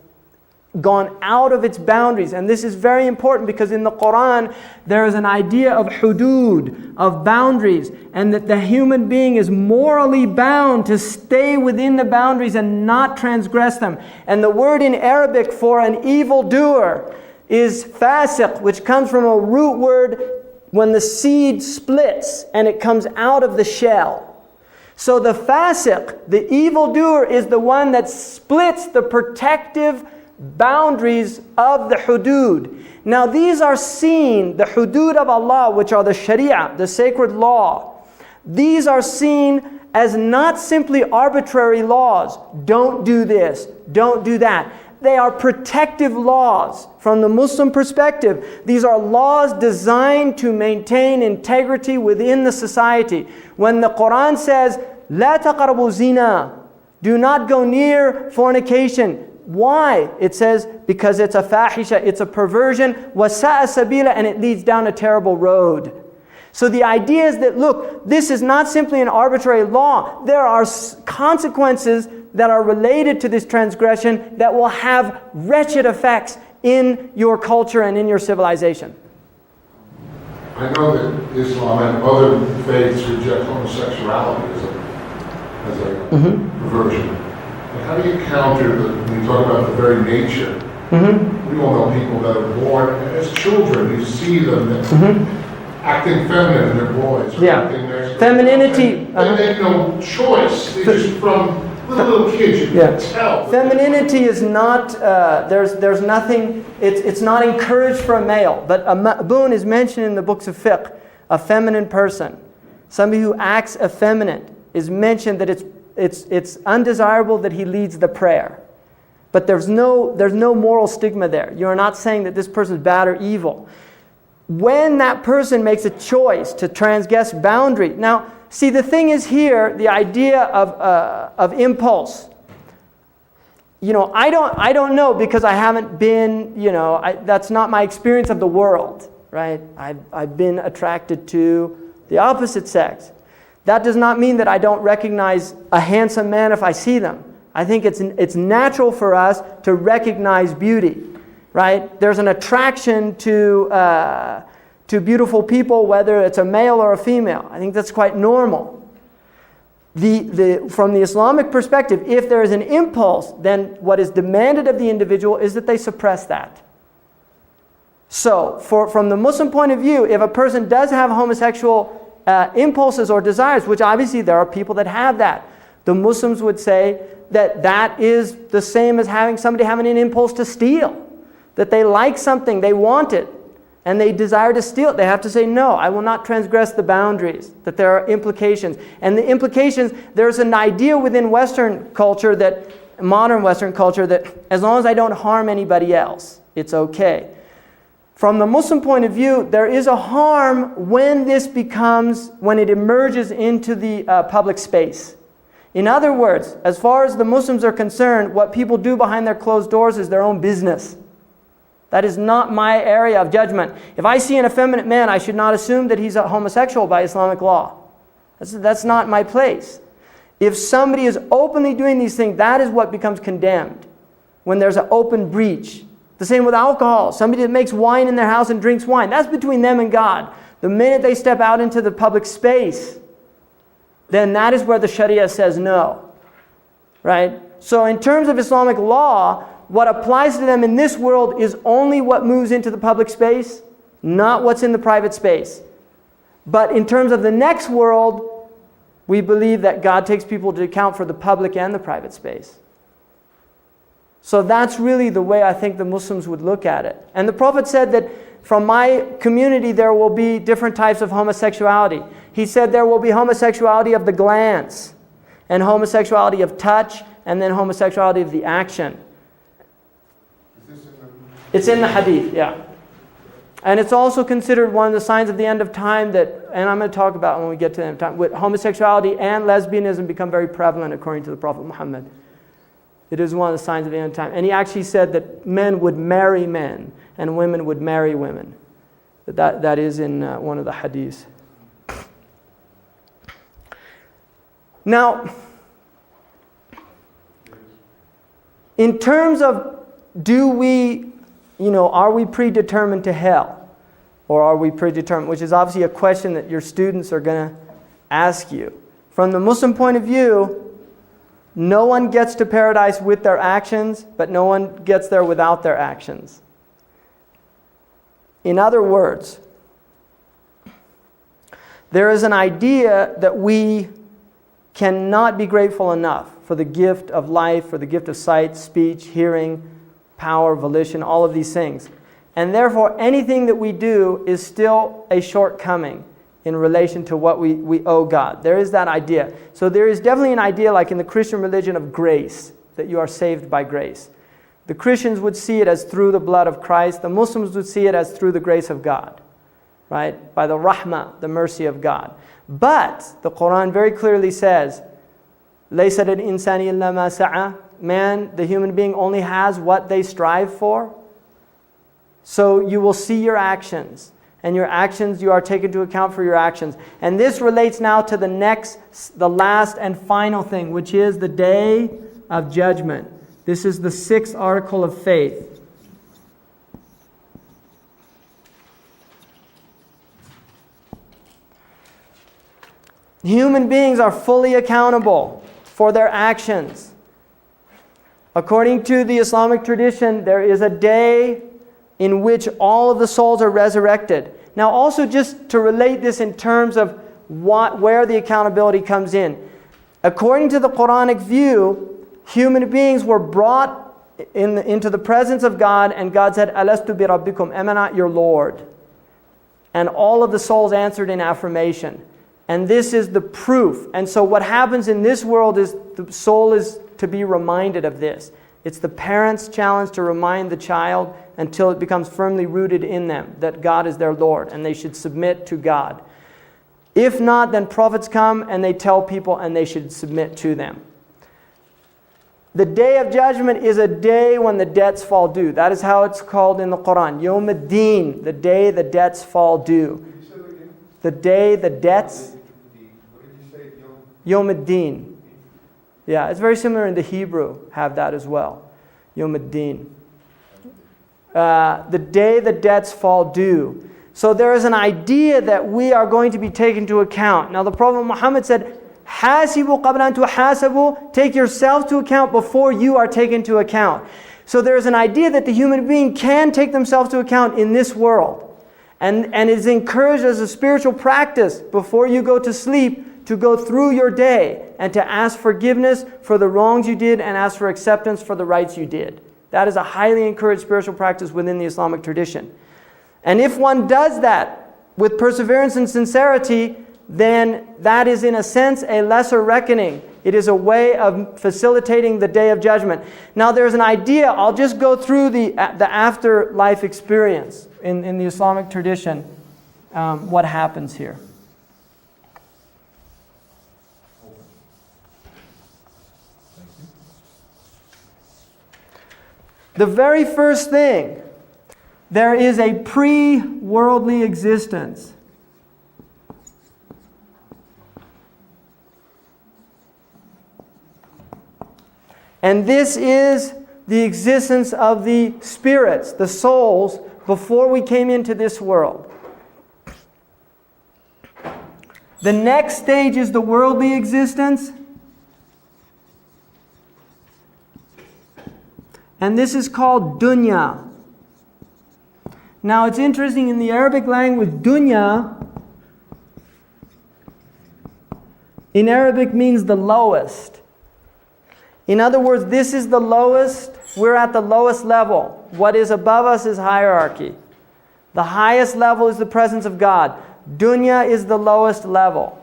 gone out of its boundaries. And this is very important because in the Qur'an, there is an idea of hudud, of boundaries, and that the human being is morally bound to stay within the boundaries and not transgress them. And the word in Arabic for an evildoer is fasiq, which comes from a root word when the seed splits and it comes out of the shell. So the fasiq, the evildoer, is the one that splits the protective boundaries of the hudud. Now these are seen, the hudud of Allah, which are the sharia, the sacred law. These are seen as not simply arbitrary laws. Don't do this, don't do that. They are protective laws from the Muslim perspective. These are laws designed to maintain integrity within the society. When the Qur'an says, "La taqrabu zina," do not go near fornication. Why? It says because it's a fahisha, it's a perversion, wasa'a sabila, and it leads down a terrible road. So the idea is that, look, this is not simply an arbitrary law. There are consequences that are related to this transgression that will have wretched effects in your culture and in your civilization. I know that Islam and other faiths reject homosexuality as a perversion. But how do you counter when you talk about the very nature? We all know people that are born as children. You see them acting feminine, they're boys. Or acting nice. Femininity. They have no choice. They just from little kids, you can tell. Femininity is not, there's nothing, it's not encouraged for a male. But a ma'boon is mentioned in the books of fiqh, a feminine person. Somebody who acts effeminate is mentioned that it's undesirable that he leads the prayer. But there's no moral stigma there. You're not saying that this person is bad or evil. When that person makes a choice to transgress boundary. Now, see, the thing is here, the idea of impulse. I don't know because I haven't been, that's not my experience of the world, right? I've been attracted to the opposite sex. That does not mean that I don't recognize a handsome man if I see them. I think it's natural for us to recognize beauty, right? There's an attraction to beautiful people, whether it's a male or a female. I think that's quite normal. From the Islamic perspective, if there is an impulse, then what is demanded of the individual is that they suppress that. So, from the Muslim point of view, if a person does have homosexual impulses or desires, which obviously there are people that have that, the Muslims would say that is the same as somebody having an impulse to steal. That they like something, they want it, and they desire to steal it. They have to say, no, I will not transgress the boundaries. That there are implications. And the implications, there's an idea within Western culture, modern Western culture, that as long as I don't harm anybody else, it's okay. From the Muslim point of view, there is a harm when it emerges into the public space. In other words, as far as the Muslims are concerned, what people do behind their closed doors is their own business. That is not my area of judgment. If I see an effeminate man, I should not assume that he's a homosexual by Islamic law. That's not my place. If somebody is openly doing these things, that is what becomes condemned. When there's an open breach. The same with alcohol. Somebody that makes wine in their house and drinks wine, that's between them and God. The minute they step out into the public space, then that is where the Sharia says no. Right? So in terms of Islamic law, what applies to them in this world is only what moves into the public space, not what's in the private space. But in terms of the next world, we believe that God takes people to account for the public and the private space. So that's really the way I think the Muslims would look at it. And the Prophet said that from my community there will be different types of homosexuality. He said there will be homosexuality of the glance, and homosexuality of touch, and then homosexuality of the action. It's in the hadith, yeah. And it's also considered one of the signs of the end of time and I'm going to talk about when we get to the end of time, with homosexuality and lesbianism become very prevalent according to the Prophet Muhammad. It is one of the signs of the end of time. And he actually said that men would marry men and women would marry women. That is in one of the hadiths. Now, in terms of are we predetermined to hell? Or are we predetermined? Which is obviously a question that your students are going to ask you. From the Muslim point of view, no one gets to paradise with their actions, but no one gets there without their actions. In other words, there is an idea that we cannot be grateful enough for the gift of life, for the gift of sight, speech, hearing, power, volition, all of these things. And therefore, anything that we do is still a shortcoming in relation to what we owe God. There is that idea. So there is definitely an idea, like in the Christian religion, of grace, that you are saved by grace. The Christians would see it as through the blood of Christ. The Muslims would see it as through the grace of God, right? By the rahmah, the mercy of God. But the Qur'an very clearly says, لَيْسَ الْإِنسَانِ إِلَّا مَا سَعَى. Man, the human being, only has what they strive for. So you will see your actions. And your actions, you are taken to account for your actions. And this relates now to the last and final thing, which is the day of judgment. This is the 6th article of faith. Human beings are fully accountable for their actions. According to the Islamic tradition, there is a day in which all of the souls are resurrected. Now also just to relate this in terms of where the accountability comes in. According to the Quranic view, human beings were brought into the presence of God, and God said, Alastu bi rabbikum, am I not your Lord? And all of the souls answered in affirmation. And this is the proof. And so what happens in this world is the soul is to be reminded of this. It's the parent's challenge to remind the child until it becomes firmly rooted in them that God is their Lord and they should submit to God. If not, then prophets come and they tell people and they should submit to them. The day of judgment is a day when the debts fall due. That is how it's called in the Quran. Yawm ad-Din, the day the debts fall due. The day the debts... Yawm ad-Din. Yeah, it's very similar in the Hebrew, have that as well. Yawm ad-Din. The day the debts fall due. So there is an idea that we are going to be taken into account. Now the Prophet Muhammad said, Hasibu qabla an tuhasabu, take yourself to account before you are taken to account. So there is an idea that the human being can take themselves to account in this world. And is encouraged as a spiritual practice before you go to sleep to go through your day and to ask forgiveness for the wrongs you did and ask for acceptance for the rights you did. That is a highly encouraged spiritual practice within the Islamic tradition. And if one does that with perseverance and sincerity, then that is in a sense a lesser reckoning. It is a way of facilitating the day of judgment. Now there's an idea, I'll just go through the afterlife experience in the Islamic tradition, what happens here. The very first thing, there is a pre-worldly existence. And this is the existence of the spirits, the souls, before we came into this world. The next stage is the worldly existence. And this is called dunya. Now it's interesting, in the Arabic language, dunya in Arabic means the lowest. In other words, this is the lowest. We're at the lowest level. What is above us is hierarchy. The highest level is the presence of God. Dunya is the lowest level.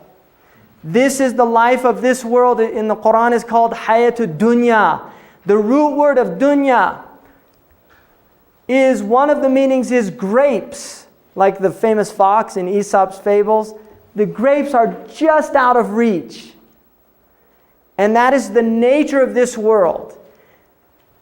This is the life of this world. In the Quran is called hayatud dunya. The root word of dunya is, one of the meanings is grapes. Like the famous fox in Aesop's fables. The grapes are just out of reach. And that is the nature of this world.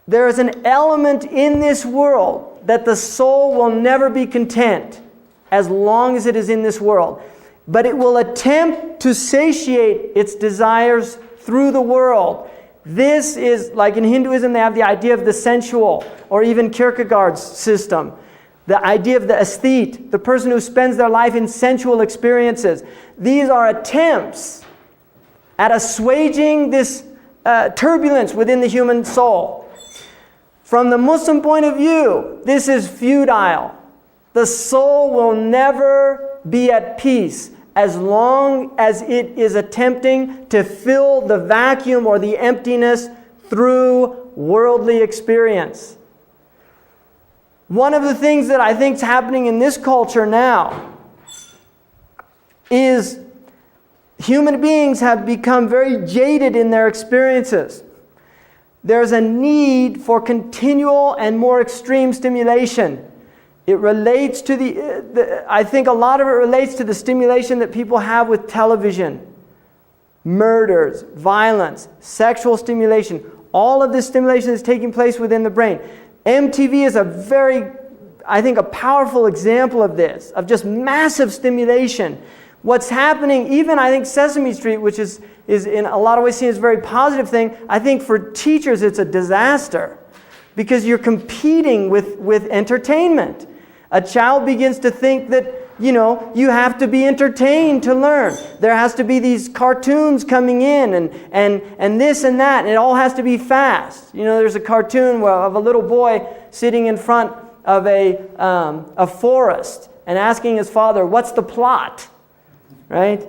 There is an element in this world that the soul will never be content as long as it is in this world. But it will attempt to satiate its desires through the world. This is, like in Hinduism, they have the idea of the sensual, or even Kierkegaard's system. The idea of the aesthete, the person who spends their life in sensual experiences. These are attempts at assuaging this turbulence within the human soul. From the Muslim point of view, this is futile. The soul will never be at peace as long as it is attempting to fill the vacuum or the emptiness through worldly experience. One of the things that I think is happening in this culture now is human beings have become very jaded in their experiences. There's a need for continual and more extreme stimulation. It relates to I think a lot of it relates to the stimulation that people have with television. Murders, violence, sexual stimulation. All of this stimulation is taking place within the brain. MTV is a powerful example of this, of just massive stimulation. What's happening, even I think Sesame Street, which is in a lot of ways seen as a very positive thing, I think for teachers it's a disaster. Because you're competing with entertainment. A child begins to think that you have to be entertained to learn. There has to be these cartoons coming in and this and that, and it all has to be fast. There's a cartoon of a little boy sitting in front of a forest and asking his father, "What's the plot?" Right?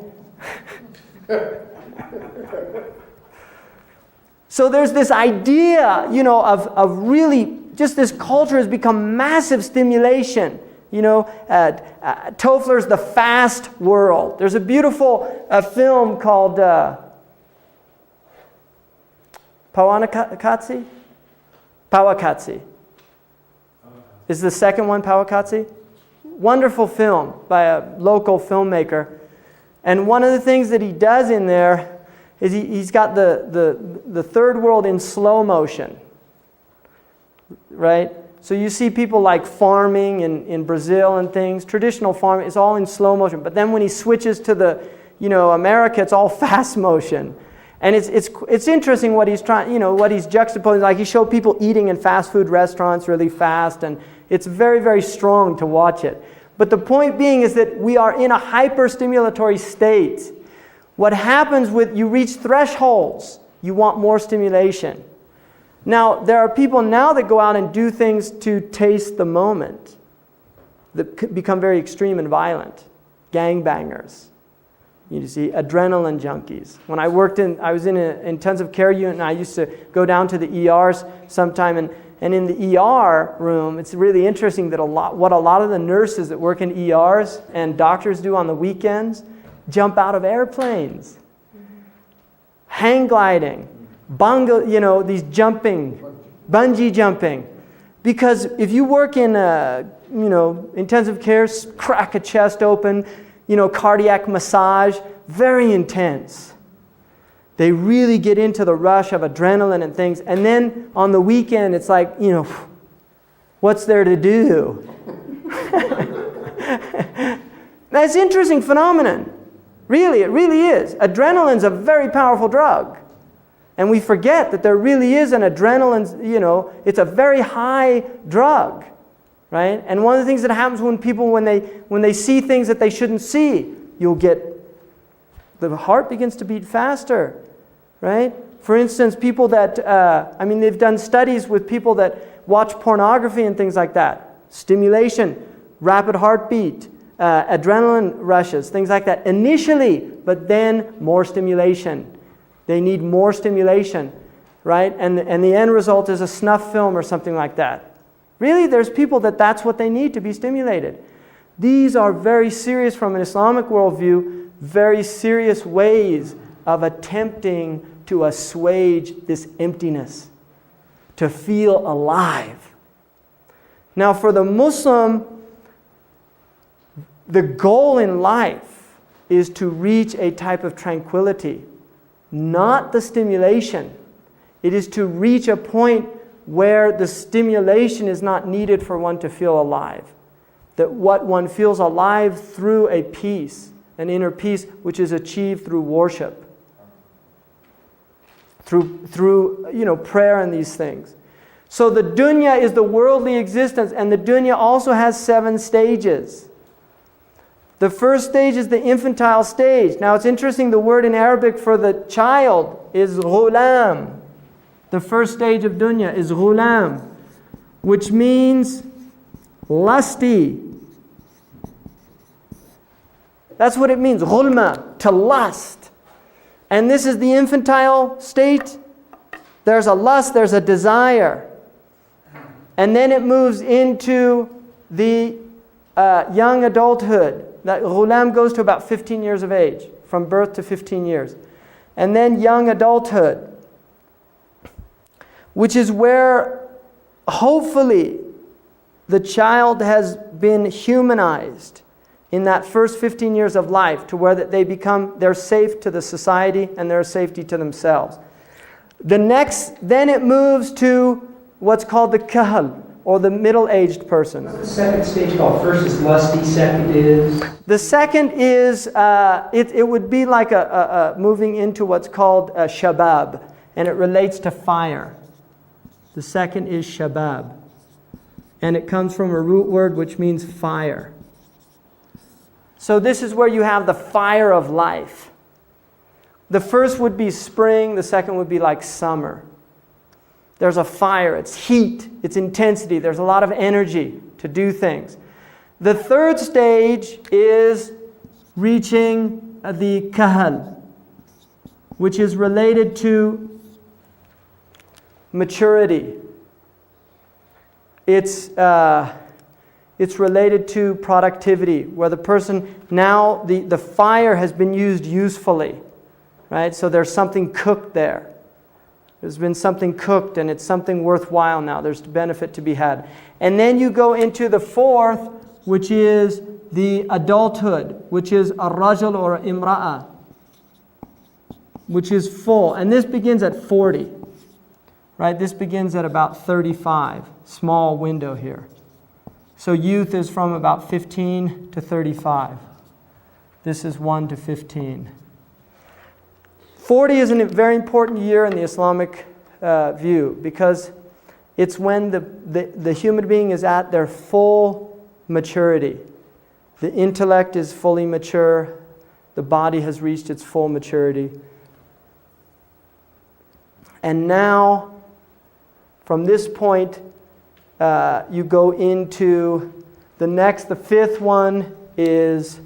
So there's this idea, of really, just this culture has become massive stimulation. Toffler's The Fast World. There's a beautiful film called Pawakatsi. Is the second one Pawakatsi? Wonderful film by a local filmmaker. And one of the things that he does in there is he's got the third world in slow motion. Right? So you see people like farming in Brazil and things. Traditional farming is all in slow motion. But then when he switches to America, it's all fast motion. And it's interesting what he's trying, what he's juxtaposing. Like he showed people eating in fast food restaurants really fast, and it's very, very strong to watch it. But the point being is that we are in a hyper-stimulatory state. What happens you reach thresholds, you want more stimulation. Now, there are people now that go out and do things to taste the moment that become very extreme and violent. Gangbangers. You see, adrenaline junkies. When I was in an intensive care unit, and I used to go down to the ERs sometime, and in the ER room, it's really interesting that what a lot of the nurses that work in ERs and doctors do on the weekends, jump out of airplanes, hang gliding, these jumping, bungee jumping. Because if you work in intensive care, crack a chest open, cardiac massage, very intense. They really get into the rush of adrenaline and things. And then on the weekend, it's like, what's there to do? That's an interesting phenomenon. Really, it really is. Adrenaline's a very powerful drug. And we forget that there really is an adrenaline, it's a very high drug. Right? And one of the things that happens when people, when they see things that they shouldn't see, the heart begins to beat faster. Right? For instance, people that, they've done studies with people that watch pornography and things like that. Stimulation, rapid heartbeat, adrenaline rushes, things like that initially, but then more stimulation. They need more stimulation, right? And the end result is a snuff film or something like that. Really, there's people that's what they need to be stimulated. These are very serious, from an Islamic worldview, very serious ways of attempting to assuage this emptiness, to feel alive. Now, for the Muslim, the goal in life is to reach a type of tranquility, not the stimulation. It is to reach a point where the stimulation is not needed for one to feel alive. That what one feels alive through a peace, an inner peace, which is achieved through worship, through prayer and these things. So the dunya is the worldly existence, and the dunya also has 7 stages. The first stage is the infantile stage. Now it's interesting, the word in Arabic for the child is ghulam. The first stage of dunya is ghulam, which means lusty. That's what it means, ghulma, to lust. And this is the infantile state. There's a lust, there's a desire. And then it moves into the young adulthood. That ghulam goes to about 15 years of age, from birth to 15 years. And then young adulthood, which is where hopefully the child has been humanized in that first 15 years of life, to where that they're safe to the society and they're safety to themselves. Then it moves to what's called the kahl, or the middle-aged person. What's the second stage called? First is lusty, second is? The second is, it would be like a moving into what's called shabab, and it relates to fire. The second is shabab, and it comes from a root word which means fire. So this is where you have the fire of life. The first would be spring, the second would be like summer. There's a fire, it's heat, it's intensity, there's a lot of energy to do things. The third stage is reaching the kahal, which is related to maturity. It's related to productivity, where the person, now the fire has been used usefully, right? So there's something cooked there. There's been something cooked and it's something worthwhile now. There's benefit to be had. And then you go into the fourth, which is the adulthood, which is a rajul or imra'a, which is full. And this begins at 40, right? This begins at about 35, small window here. So youth is from about 15 to 35. This is 1 to 15. 40 is a very important year in the Islamic view, because it's when the human being is at their full maturity. The intellect is fully mature. The body has reached its full maturity. And now, from this point, you go into the fifth one is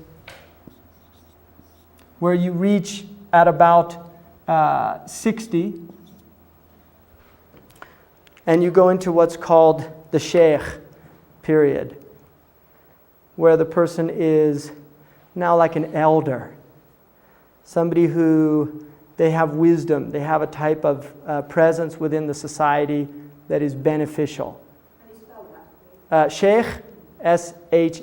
where you reach at about 60, and you go into what's called the sheikh period, where the person is now like an elder, somebody who they have wisdom, they have a type of presence within the society that is beneficial. How do you spell that? Sheikh, S-H-A-I-K-H.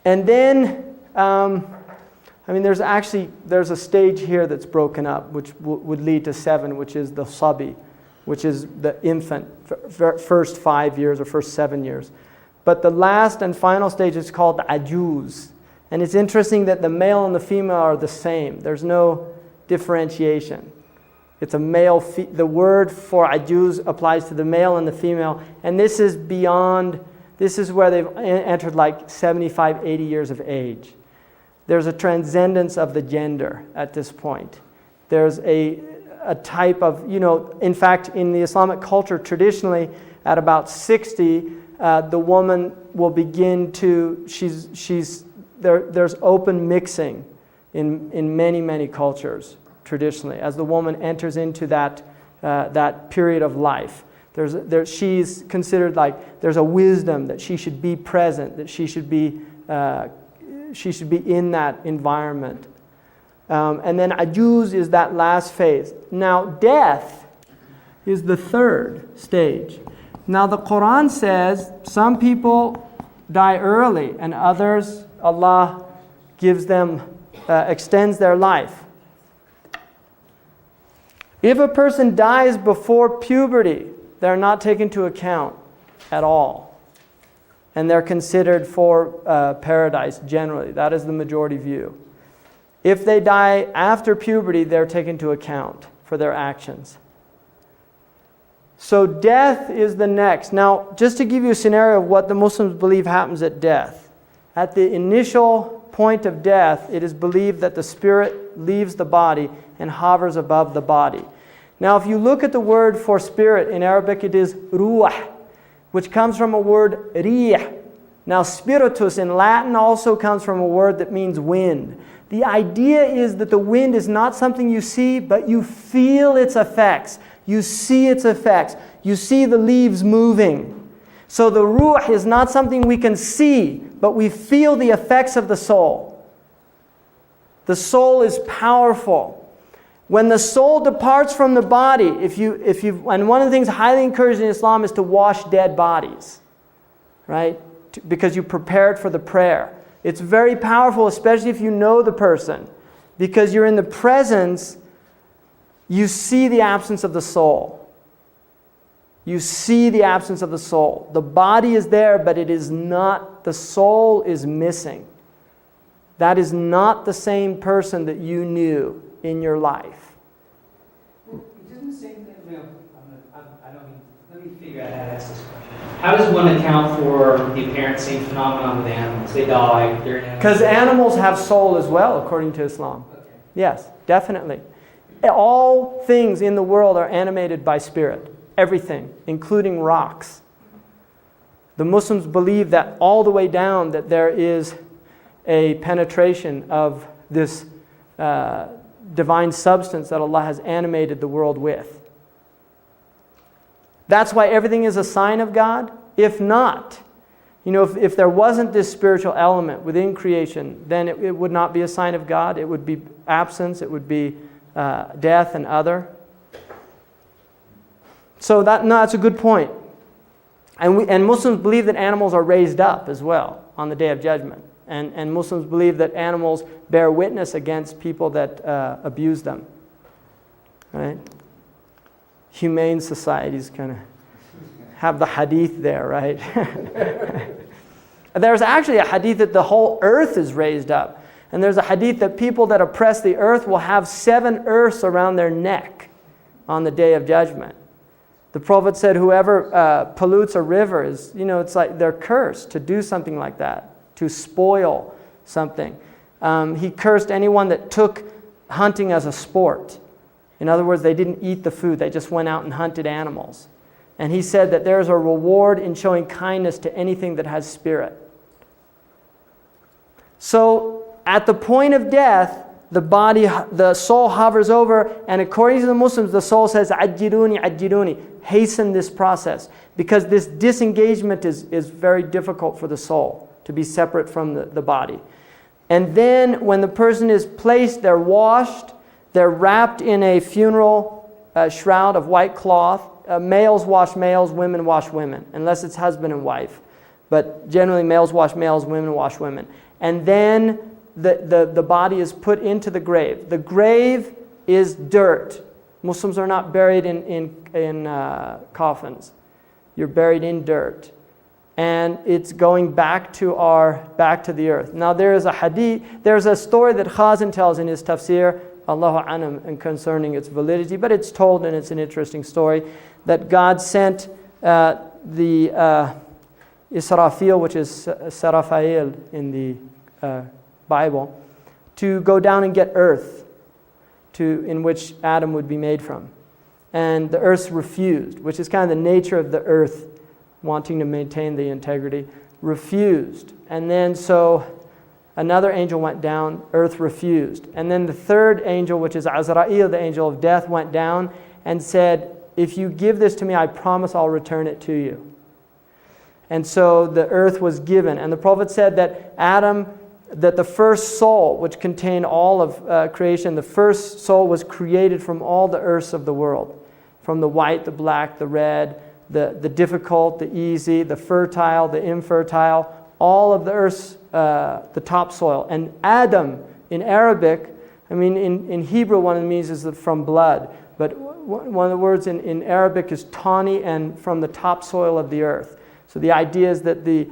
And then, there's a stage here that's broken up, which would lead to 7, which is the sabi, which is the infant, first 5 years or first 7 years. But the last and final stage is called ajuz. And it's interesting that the male and the female are the same. There's no differentiation. It's a male, the word for ajuz applies to the male and the female. And this is beyond, this is where they've entered like 75, 80 years of age. There's a transcendence of the gender at this point. There's a type of, in fact, in the Islamic culture, traditionally, at about 60, the woman will begin to, there's open mixing in many, many cultures, traditionally, as the woman enters into that period of life. She's considered like there's a wisdom that she should be present, that she should be in that environment. And then ajuz is that last phase. Now death is the third stage. Now the Qur'an says some people die early and others, Allah gives them, extends their life. If a person dies before puberty, they're not taken into account at all. And they're considered for paradise generally. That is the majority view. If they die after puberty, they're taken into account for their actions. So death is the next. Now, just to give you a scenario of what the Muslims believe happens at death. At the initial point of death, it is believed that the spirit leaves the body and hovers above the body. Now, if you look at the word for spirit, in Arabic it is ruh, which comes from a word rih. Now, spiritus in Latin also comes from a word that means wind. The idea is that the wind is not something you see, but you feel its effects. You see its effects. You see the leaves moving. So the ruh is not something we can see, but we feel the effects of the soul. The soul is powerful. When the soul departs from the body, and one of the things highly encouraged in Islam is to wash dead bodies, right? Because you prepared for the prayer. It's very powerful, especially if you know the person, because you're in the presence. You see the absence of the soul. You see the absence of the soul. The body is there, but it is not, the soul is missing. That is not the same person that you knew in your life. Doesn't the same thing, I don't mean, let me figure out how to ask this question. How does one account for the apparent same phenomenon with animals? They die, they're animals. Because animals have soul as well, according to Islam. Okay. Yes, definitely. All things in the world are animated by spirit. Everything, including rocks. The Muslims believe that all the way down that there is a penetration of this divine substance that Allah has animated the world with. That's why everything is a sign of God. If not, if there wasn't this spiritual element within creation, then it would not be a sign of God. It would be absence, it would be death and other. So that's a good point. And Muslims believe that animals are raised up as well on the Day of Judgment. And Muslims believe that animals bear witness against people that abuse them. Right? Humane societies kind of have the hadith there, right? There's actually a hadith that the whole earth is raised up. And there's a hadith that people that oppress the earth will have 7 earths around their neck on the Day of Judgment. The Prophet said whoever pollutes a river is, it's like they're cursed to do something like that, to spoil something. He cursed anyone that took hunting as a sport. In other words, they didn't eat the food, they just went out and hunted animals. And he said that there's a reward in showing kindness to anything that has spirit. So, at the point of death, the soul hovers over, and according to the Muslims, the soul says, "Ajiruni, ajiruni," hasten this process, because this disengagement is very difficult for the soul to be separate from the body. And then, when the person is placed, they're washed, they're wrapped in a funeral shroud of white cloth. Males wash males, women wash women, unless it's husband and wife. But generally, males wash males, women wash women. And then the body is put into the grave. The grave is dirt. Muslims are not buried in coffins. You're buried in dirt. And it's going back to the earth. Now there's a story that Khazin tells in his tafsir, Allahu Anam, and concerning its validity, but it's told and it's an interesting story, that God sent the Israfil, which is Sarafael in the Bible, to go down and get earth in which Adam would be made from. And the earth refused, which is kind of the nature of the earth, wanting to maintain the integrity, refused. And then so another angel went down, earth refused. And then the third angel, which is Azrael, the angel of death, went down and said, "If you give this to me, I promise I'll return it to you." And so the earth was given. And the Prophet said that that the first soul, which contained all of creation, the first soul was created from all the earths of the world. From the white, the black, the red, the difficult, the easy, the fertile, the infertile, all of the earth's, the topsoil. And Adam, in Arabic, in Hebrew one of the meanings is from blood. But one of the words in Arabic is tawny, and from the topsoil of the earth. So the idea is that the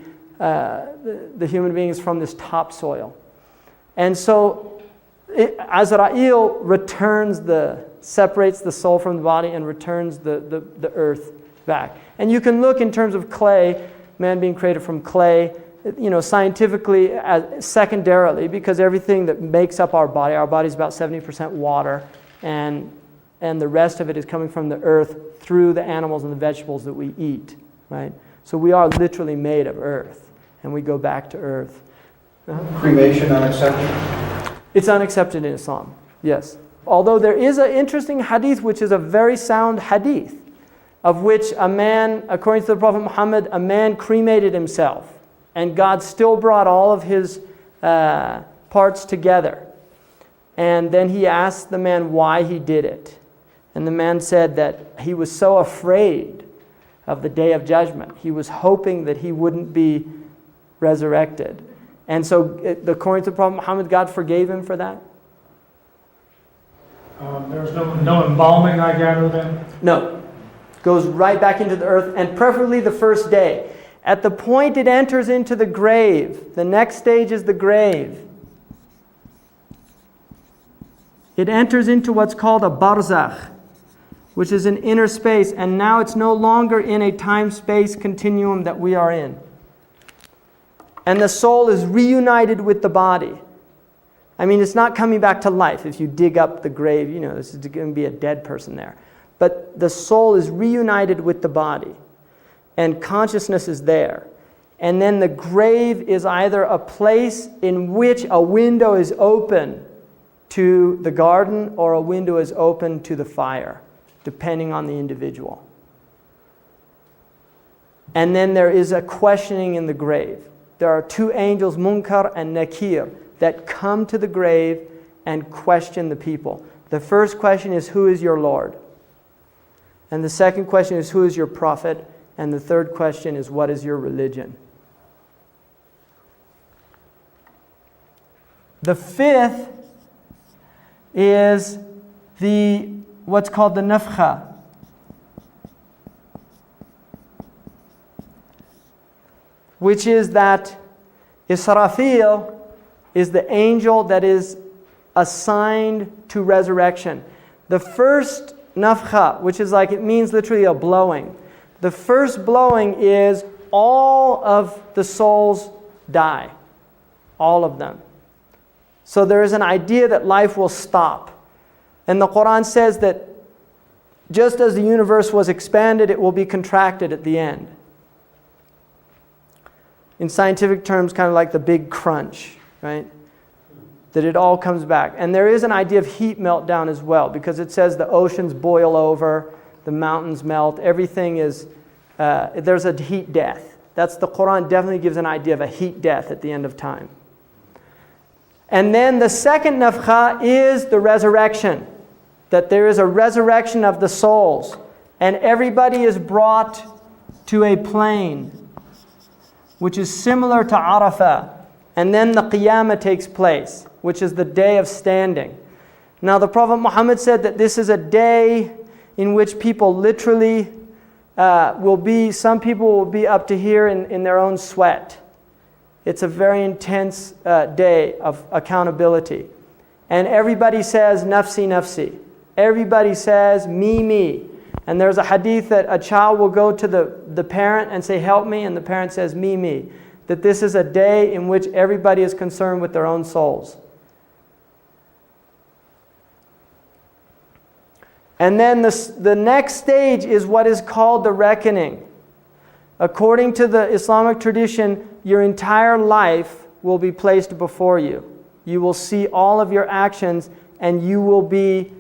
human being is from this topsoil. And so Azrael separates the soul from the body and returns the earth back. And you can look in terms of clay, man being created from clay, scientifically, secondarily, because everything that makes up our body is about 70% water, and the rest of it is coming from the earth through the animals and the vegetables that we eat, right? So we are literally made of earth, and we go back to earth. Cremation unacceptable? It's unaccepted in Islam, yes. Although there is an interesting hadith, which is a very sound hadith, of which a man, according to the Prophet Muhammad, a man cremated himself, and God still brought all of his parts together. And then he asked the man why he did it. And the man said that he was so afraid of the Day of Judgment. He was hoping that he wouldn't be resurrected. And so, according to the Prophet Muhammad, God forgave him for that? There was no embalming, I gather, then? No. Goes right back into the earth, and preferably the first day. At the point it enters into the grave, the next stage is the grave. It enters into what's called a barzakh, which is an inner space, and now it's no longer in a time-space continuum that we are in. And the soul is reunited with the body. I mean, it's not coming back to life. If you dig up the grave, this is going to be a dead person there. But the soul is reunited with the body, and consciousness is there. And then the grave is either a place in which a window is open to the garden or a window is open to the fire, depending on the individual. And then there is a questioning in the grave. There are two angels, Munkar and Nakir, that come to the grave and question the people. The first question is, who is your Lord? And the second question is, who is your prophet? And the third question is, what is your religion? The fifth is what's called the nafkha. Which is that Israfil is the angel that is assigned to resurrection. The first nafkha, which is it means literally a blowing. The first blowing is all of the souls die. All of them. So there is an idea that life will stop. And the Qur'an says that just as the universe was expanded, it will be contracted at the end. In scientific terms, kind of like the big crunch, right? That it all comes back. And there is an idea of heat meltdown as well, because it says the oceans boil over, the mountains melt, everything is, there's a heat death. The Qur'an definitely gives an idea of a heat death at the end of time. And then the second nafkha is the resurrection. That there is a resurrection of the souls. And everybody is brought to a plane, which is similar to Arafah. And then the Qiyamah takes place, which is the day of standing. Now the Prophet Muhammad said that this is a day in which people literally some people will be up to here in their own sweat. It's a very intense day of accountability. And everybody says, nafsi, nafsi. Everybody says, me, me. And there's a hadith that a child will go to the parent and say, help me, and the parent says, me, me. That this is a day in which everybody is concerned with their own souls. And then the next stage is what is called the reckoning. According to the Islamic tradition, your entire life will be placed before you. You will see all of your actions and you will be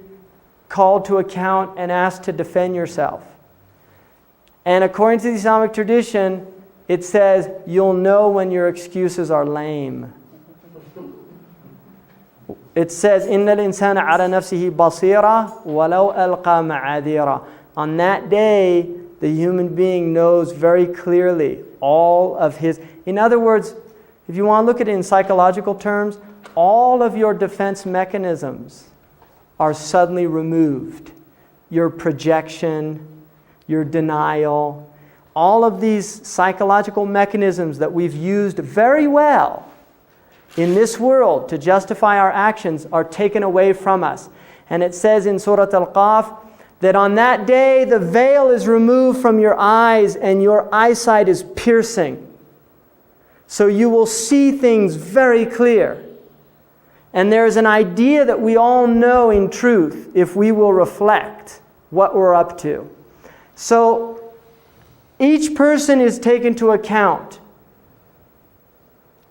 called to account and asked to defend yourself. And according to the Islamic tradition, it says you'll know when your excuses are lame. It says, إِنَّ الْإِنسَانَ عَلَى نَفْسِهِ بَصِيرًا وَلَوْ أَلْقَى مَعَاذِيرًا. On that day, the human being knows very clearly all of his... In other words, if you want to look at it in psychological terms, all of your defense mechanisms are suddenly removed. Your projection, your denial, all of these psychological mechanisms that we've used very well in this world to justify our actions are taken away from us. And it says in Surah Al-Qaf that on that day the veil is removed from your eyes and your eyesight is piercing. So you will see things very clear. And there's an idea that we all know in truth if we will reflect what we're up to. So each person is taken to account.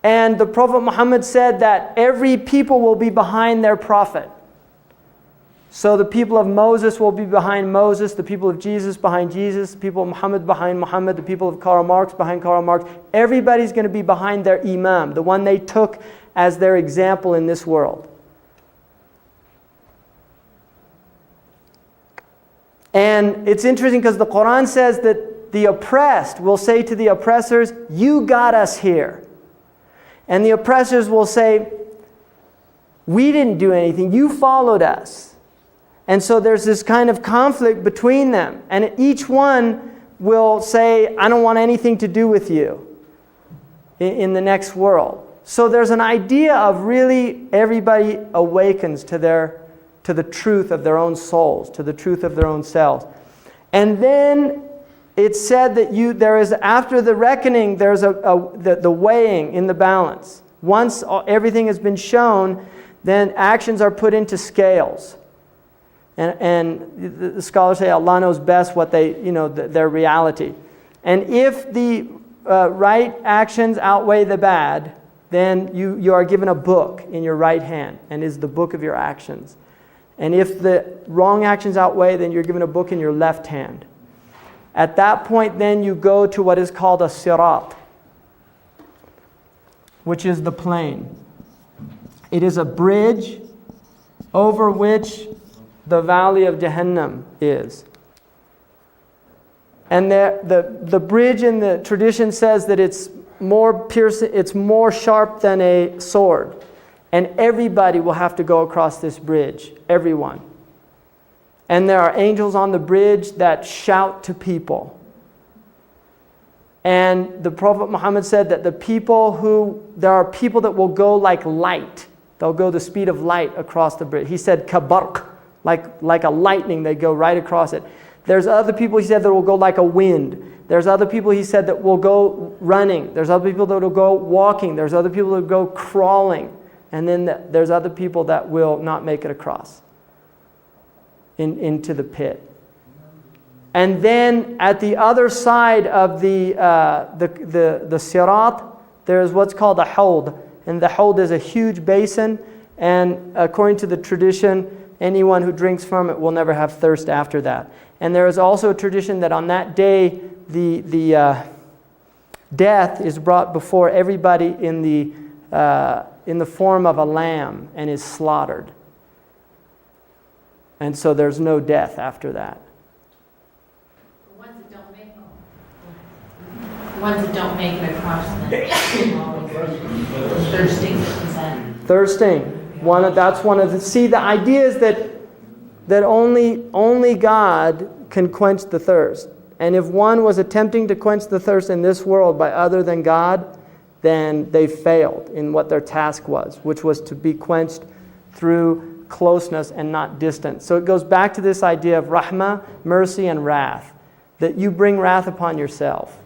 And the Prophet Muhammad said that every people will be behind their prophet. So the people of Moses will be behind Moses, the people of Jesus behind Jesus, the people of Muhammad behind Muhammad, the people of Karl Marx behind Karl Marx. Everybody's going to be behind their imam, the one they took as their example in this world. And it's interesting because the Qur'an says that the oppressed will say to the oppressors, you got us here. And the oppressors will say, we didn't do anything, you followed us. And so there's this kind of conflict between them. And each one will say, I don't want anything to do with you in the next world. So there's an idea of really everybody awakens to to the truth of their own souls, to the truth of their own selves. And then it's said that there is, after the reckoning, there's the weighing in the balance. Once everything has been shown, then actions are put into scales. And the scholars say Allah knows best what their reality. And if the right actions outweigh the bad, then you are given a book in your right hand, and is the book of your actions. And if the wrong actions outweigh, then you're given a book in your left hand. At that point, then you go to what is called a sirat, which is the plain. It is a bridge over which the valley of Jahannam is. And the bridge in the tradition says that it's more sharp than a sword. And everybody will have to go across this bridge, everyone. And there are angels on the bridge that shout to people. And the Prophet Muhammad said that there are people that will go like light. They'll go the speed of light across the bridge. He said, kabarq, like a lightning, they go right across it. There's other people, he said, that will go like a wind. There's other people, he said, that will go running. There's other people that will go walking. There's other people that will go crawling. And then there's other people that will not make it across into the pit. And then at the other side of the sirat, there's what's called a hawd. And the hawd is a huge basin. And according to the tradition, anyone who drinks from it will never have thirst after that. And there is also a tradition that on that day, the death is brought before everybody in the form of a lamb and is slaughtered. And so there's no death after that. The ones that don't make it across the thirsting. Thirsting. That's one of the. See, the idea is that only God can quench the thirst. And if one was attempting to quench the thirst in this world by other than God, then they failed in what their task was, which was to be quenched through closeness and not distance. So it goes back to this idea of rahmah, mercy, and wrath, that you bring wrath upon yourself.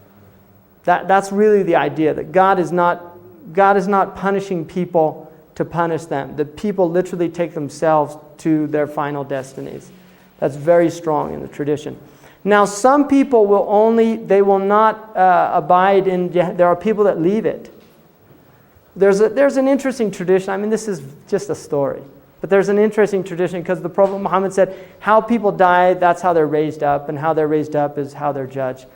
That's really the idea, that God is not punishing people to punish them. The people literally take themselves to their final destinies. That's very strong in the tradition. Now, some people will not abide in. There are people that leave it. There's an interesting tradition. I mean, this is just a story, but there's an interesting tradition because the Prophet Muhammad said, "How people die, that's how they're raised up, and how they're raised up is how they're judged."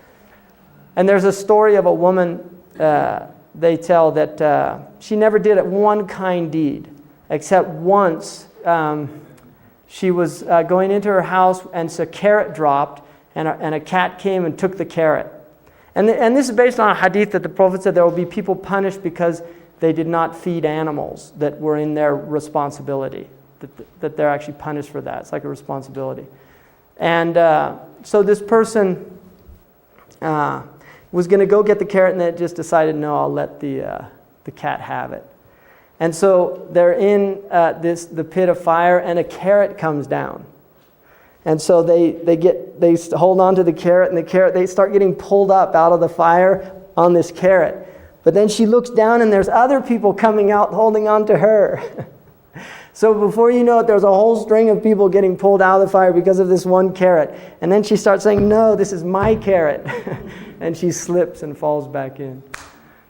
And there's a story of a woman. They tell that she never did one kind deed, except once she was going into her house and a carrot dropped. And a cat came and took the carrot. And this is based on a hadith that the Prophet said there will be people punished because they did not feed animals that were in their responsibility, that they're actually punished for that. It's like a responsibility. And so this person was going to go get the carrot, and then just decided, no, I'll let the cat have it. And so they're in the pit of fire, and a carrot comes down. And so they hold on to the carrot, and they start getting pulled up out of the fire on this carrot. But then she looks down, and there's other people coming out holding on to her. So before you know it, there's a whole string of people getting pulled out of the fire because of this one carrot. And then she starts saying, "No, this is my carrot." And she slips and falls back in.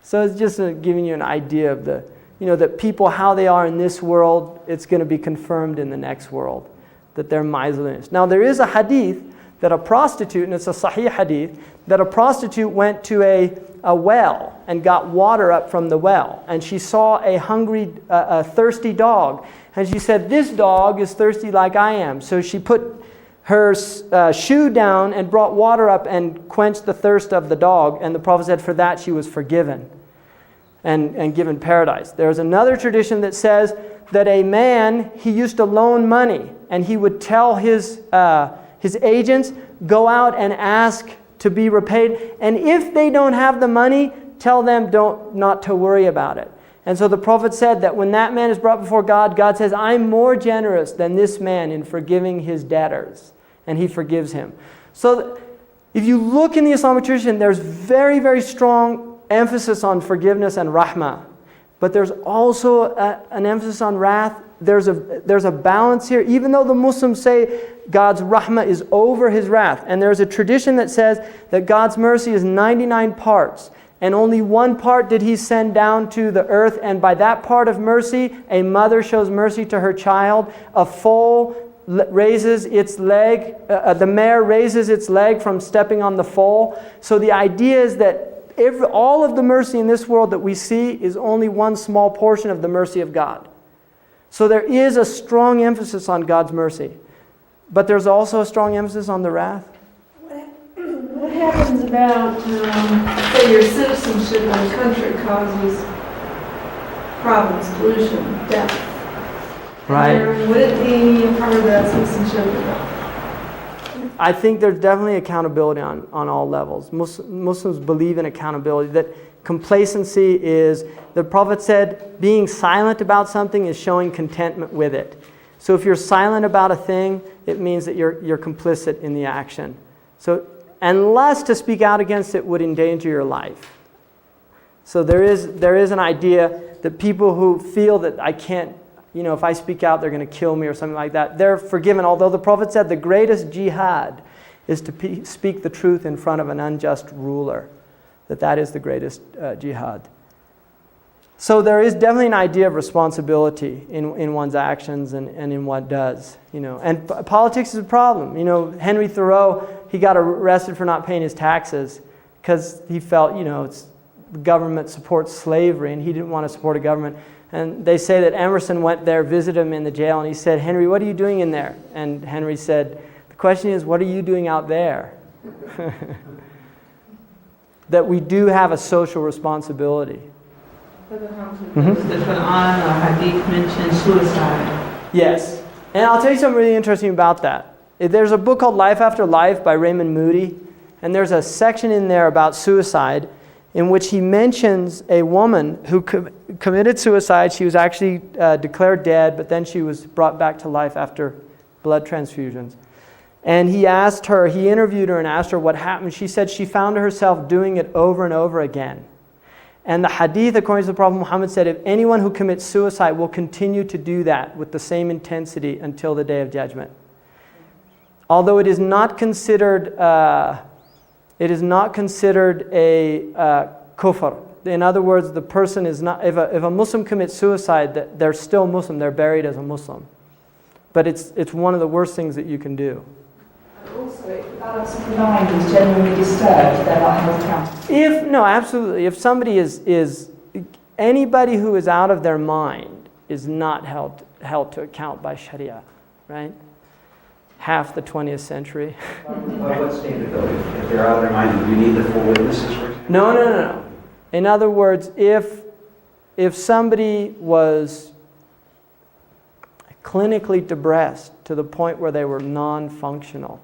So it's just giving you an idea of that people, how they are in this world, it's going to be confirmed in the next world, that they're miserliness. Now there is a hadith that a prostitute, and it's a sahih hadith, that a prostitute went to a well and got water up from the well. And she saw a thirsty dog. And she said, "This dog is thirsty like I am." So she put her shoe down and brought water up and quenched the thirst of the dog. And the Prophet said for that she was forgiven and given paradise. There's another tradition that says that a man, he used to loan money, and he would tell his agents, go out and ask to be repaid. And if they don't have the money, tell them not to worry about it. And so the Prophet said that when that man is brought before God, God says, I'm more generous than this man in forgiving his debtors. And he forgives him. So if you look in the Islamic tradition, there's very, very strong emphasis on forgiveness and rahmah. But there's also an emphasis on wrath. There's a balance here. Even though the Muslims say God's rahmah is over his wrath. And there's a tradition that says that God's mercy is 99 parts. And only one part did he send down to the earth. And by that part of mercy, a mother shows mercy to her child. A foal raises its leg. The mare raises its leg from stepping on the foal. So the idea is that all of the mercy in this world that we see is only one small portion of the mercy of God. So there is a strong emphasis on God's mercy. But there's also a strong emphasis on the wrath. What happens about, say, your citizenship in a country causes problems, pollution, death? Right. Would it be a part of that citizenship? I think there's definitely accountability on all levels. Muslims believe in accountability, that complacency is, the Prophet said, being silent about something is showing contentment with it. So if you're silent about a thing, it means that you're complicit in the action. So unless to speak out against it would endanger your life. So there is an idea that people who feel that I can't, if I speak out, they're going to kill me or something like that, they're forgiven. Although the Prophet said the greatest jihad is to speak the truth in front of an unjust ruler. That is the greatest jihad. So there is definitely an idea of responsibility in one's actions and in what does. And politics is a problem. Henry Thoreau, he got arrested for not paying his taxes because he felt, the government supports slavery and he didn't want to support a government. And they say that Emerson went there, visited him in the jail, and he said, Henry, what are you doing in there? And Henry said, the question is, what are you doing out there? That we do have a social responsibility. Does the Qur'an or Hadith mention suicide? Yes. And I'll tell you something really interesting about that. There's a book called Life After Life by Raymond Moody, and there's a section in there about suicide in which he mentions a woman who committed suicide. She was actually declared dead, but then she was brought back to life after blood transfusions. And he interviewed her and asked her what happened. She said she found herself doing it over and over again. And the hadith, according to the Prophet Muhammad, said if anyone who commits suicide will continue to do that with the same intensity until the Day of Judgment. Although it is not considered a kufr. In other words, the person is not, if a Muslim commits suicide, they're still Muslim, they're buried as a Muslim. But it's one of the worst things that you can do. Also, if the balance of the mind is genuinely disturbed, they're not held accountable. No, absolutely. If somebody anybody who is out of their mind is not held to account by Sharia, right? Half the 20th century. By what standard though? If they're out of their mind, do you need the full witnesses for example? No. In other words, if somebody was clinically depressed to the point where they were non-functional,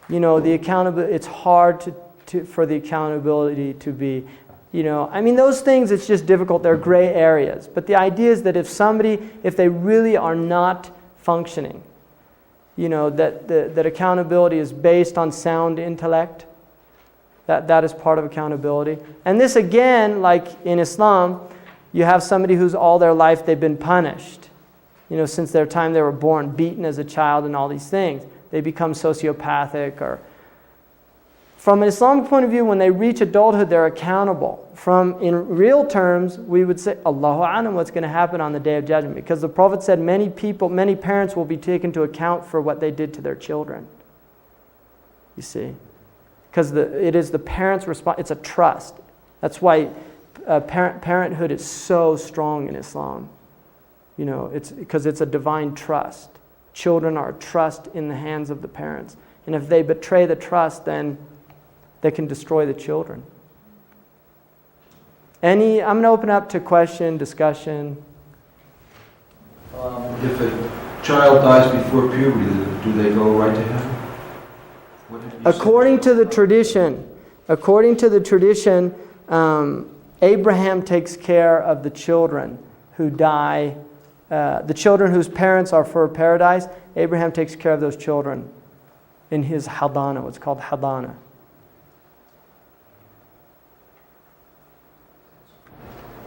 the accountability, it's hard for the accountability to be, those things, it's just difficult. They're gray areas. But the idea is that if they really are not functioning, that accountability is based on sound intellect, that is part of accountability. And this again, like in Islam, you have somebody who's all their life they've been punished. Since their time they were born, beaten as a child and all these things. They become sociopathic or... From an Islamic point of view, when they reach adulthood, they're accountable. In real terms, we would say, Allahu A'lam, what's going to happen on the Day of Judgment. Because the Prophet said many parents will be taken to account for what they did to their children. You see? Because it is the parents' response. It's a trust. That's why parenthood is so strong in Islam. It's because it's a divine trust. Children are a trust in the hands of the parents. And if they betray the trust, then they can destroy the children. I'm going to open up to question, discussion. If a child dies before puberty, do they go right to heaven? According to the tradition, Abraham takes care of the children who die, the children whose parents are for paradise. Abraham takes care of those children in his hadana, what's called hadana.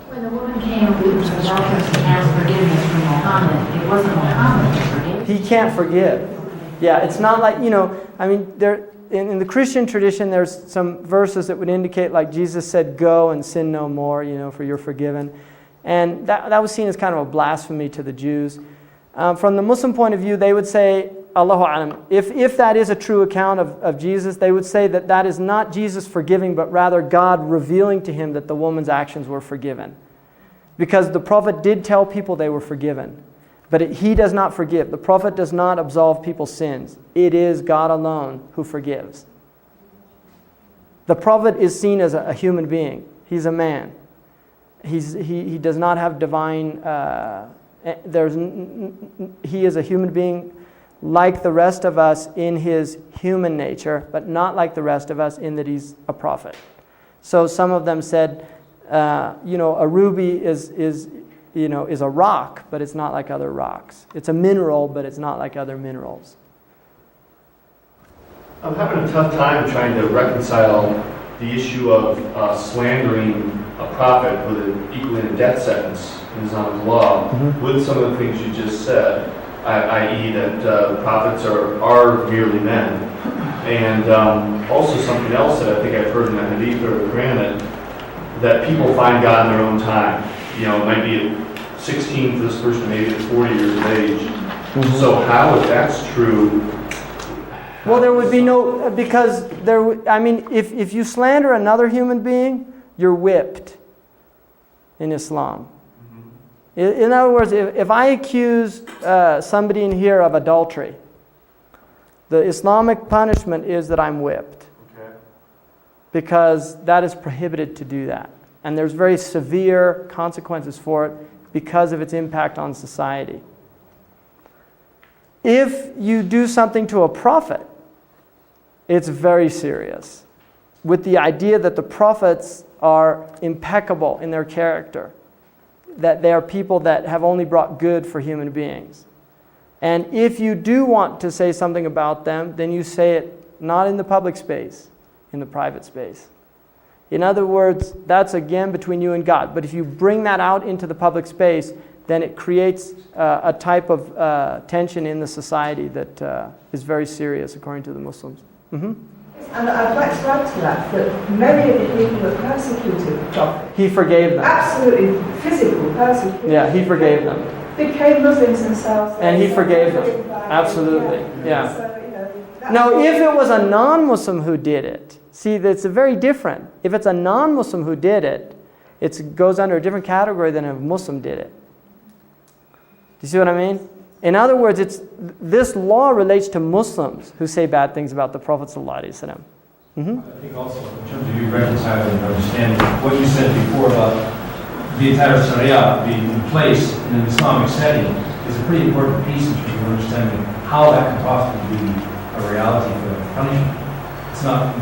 When the woman came with the welcome to ask forgiveness from Muhammad, it wasn't Muhammad that forgave. He can't forgive. Yeah, it's not like, I mean, in the Christian tradition, there's some verses that would indicate, like Jesus said, go and sin no more, for you're forgiven. And that was seen as kind of a blasphemy to the Jews. From the Muslim point of view, they would say, Allahu Alam, if that is a true account of Jesus, they would say that is not Jesus forgiving, but rather God revealing to him that the woman's actions were forgiven. Because the Prophet did tell people they were forgiven. But he does not forgive. The Prophet does not absolve people's sins. It is God alone who forgives. The Prophet is seen as a human being. He's a man. He does not have divine... he is a human being like the rest of us in his human nature, but not like the rest of us in that he's a prophet. So some of them said, a ruby is a rock, but it's not like other rocks. It's a mineral, but it's not like other minerals. I'm having a tough time trying to reconcile the issue of slandering a prophet with equaling a death sentence in Islamic law with some of the things you just said, i.e. that prophets are merely men. And also something else that I think I've heard in the Hadith or the Quran, that people find God in their own time. It might be at 16 for this person, maybe at 40 years of age. So how, if that's true... Well, there would be no... Because, if you slander another human being, you're whipped in Islam. In other words, if I accuse somebody in here of adultery, the Islamic punishment is that I'm whipped. Okay. Because that is prohibited to do that. And there's very severe consequences for it because of its impact on society. If you do something to a prophet, it's very serious, with the idea that the prophets are impeccable in their character, that they are people that have only brought good for human beings. And if you do want to say something about them, then you say it not in the public space, in the private space. In other words, that's again between you and God. But if you bring that out into the public space, then it creates a type of tension in the society that is very serious, according to the Muslims. And I'd like to add to that many of the people that persecuted the Prophet, he forgave them. absolutely physical persecution. Yeah, he forgave them. Became Muslims themselves. And he forgave them. Absolutely. Yeah. So, Now, if it was a non-Muslim who did it, see, that's very different. If it's a non-Muslim who did it, it goes under a different category than if a Muslim did it. Do you see what I mean? In other words, this law relates to Muslims who say bad things about the Prophet ﷺ. I think also in terms of you reconciling and understanding what you said before about the entire Sharia being in place in an Islamic setting is a pretty important piece in terms of understanding how that can possibly be a reality for punishment. It's not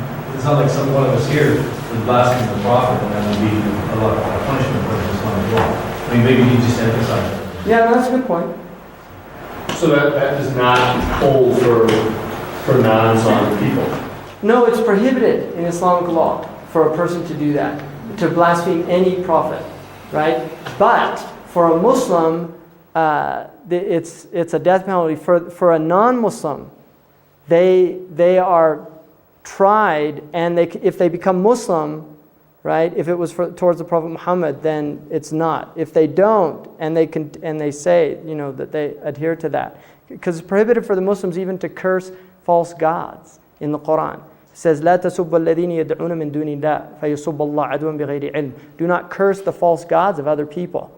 like one of us here is blaspheming the Prophet and that would be a lot of punishment for Islamic law. I mean, maybe you just emphasize that. Yeah, that's a good point. So that does not hold for non-Islamic people? No, it's prohibited in Islamic law for a person to do that, to blaspheme any prophet, right? But for a Muslim, it's a death penalty. For a non-Muslim, they are tried, and if they become Muslim, right? If it was towards the Prophet Muhammad, then it's not. If they don't, and they say, that they adhere to that, because it's prohibited for the Muslims even to curse false gods in the Qur'an. It says, "لا تسبوا الذين يدعون من دون الله فيسبوا الله عدوا بغير علم." Do not curse the false gods of other people.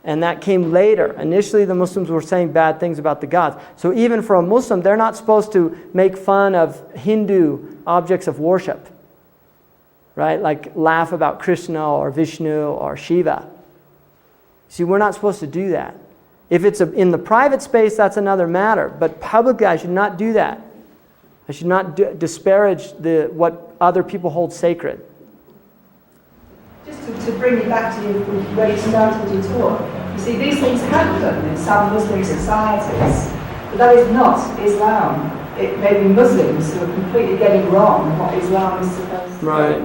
And that came later. Initially, the Muslims were saying bad things about the gods. So even for a Muslim, they're not supposed to make fun of Hindu objects of worship. Right? Like laugh about Krishna or Vishnu or Shiva. See, we're not supposed to do that. If it's in the private space, that's another matter. But publicly, I should not do that. I should not disparage what other people hold sacred. Just to bring you back to where you started your talk, you see, these things happen in some Muslim societies, but that is not Islam. It may be Muslims who are completely getting wrong what Islam is supposed to be. Right.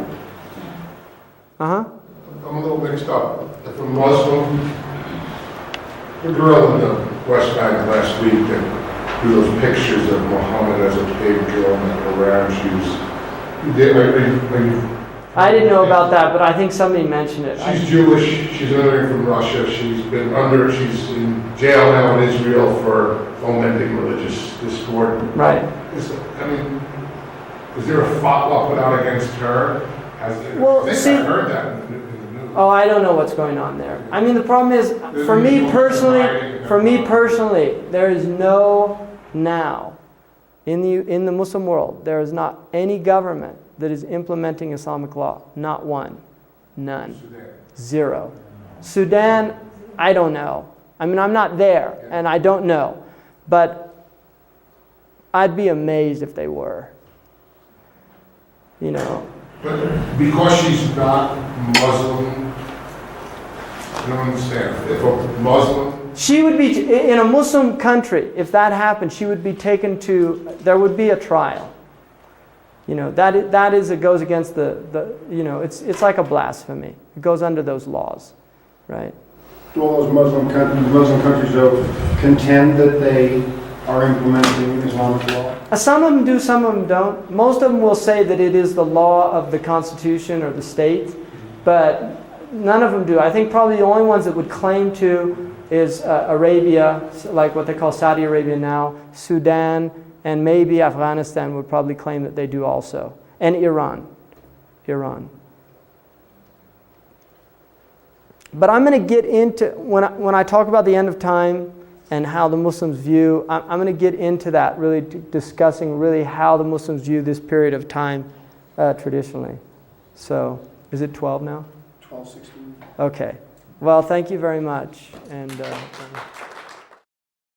Uh-huh. I'm a little mixed up. If a Muslim, the girl in the West Bank last week that threw those pictures of Muhammad as a pig girl in the Quran shoes. I didn't know about that, but I think somebody mentioned it. She's Jewish. She's immigrating from Russia. She's in jail now in Israel for fomenting religious discord. Right. Is there a fatwa put out against her? Well, I heard that in the news. Oh, I don't know what's going on there. I mean, the problem is, for me personally, there is no now in the Muslim world, there is not any government that is implementing Islamic law. Not one. None. Zero. Sudan, I don't know. I mean, I'm not there, and I don't know. But I'd be amazed if they were. You know. But because she's not Muslim, I don't understand. If a Muslim... She would be, in a Muslim country, if that happened, she would be taken to, there would be a trial. You know, it goes against it's like a blasphemy. It goes under those laws, right? Do all those Muslim countries, though, contend that they are implementing Islamic law? Some of them do, some of them don't. Most of them will say that it is the law of the constitution or the state, but none of them do. I think probably the only ones that would claim to is Arabia, like what they call Saudi Arabia now, Sudan, and maybe Afghanistan would probably claim that they do also, and Iran. But I'm going to get into, when I talk about the end of time and how the Muslims view, I'm going to get into that, really discussing really how the Muslims view this period of time traditionally. So, is it 12 now? 12:16. Okay. Well, thank you very much. And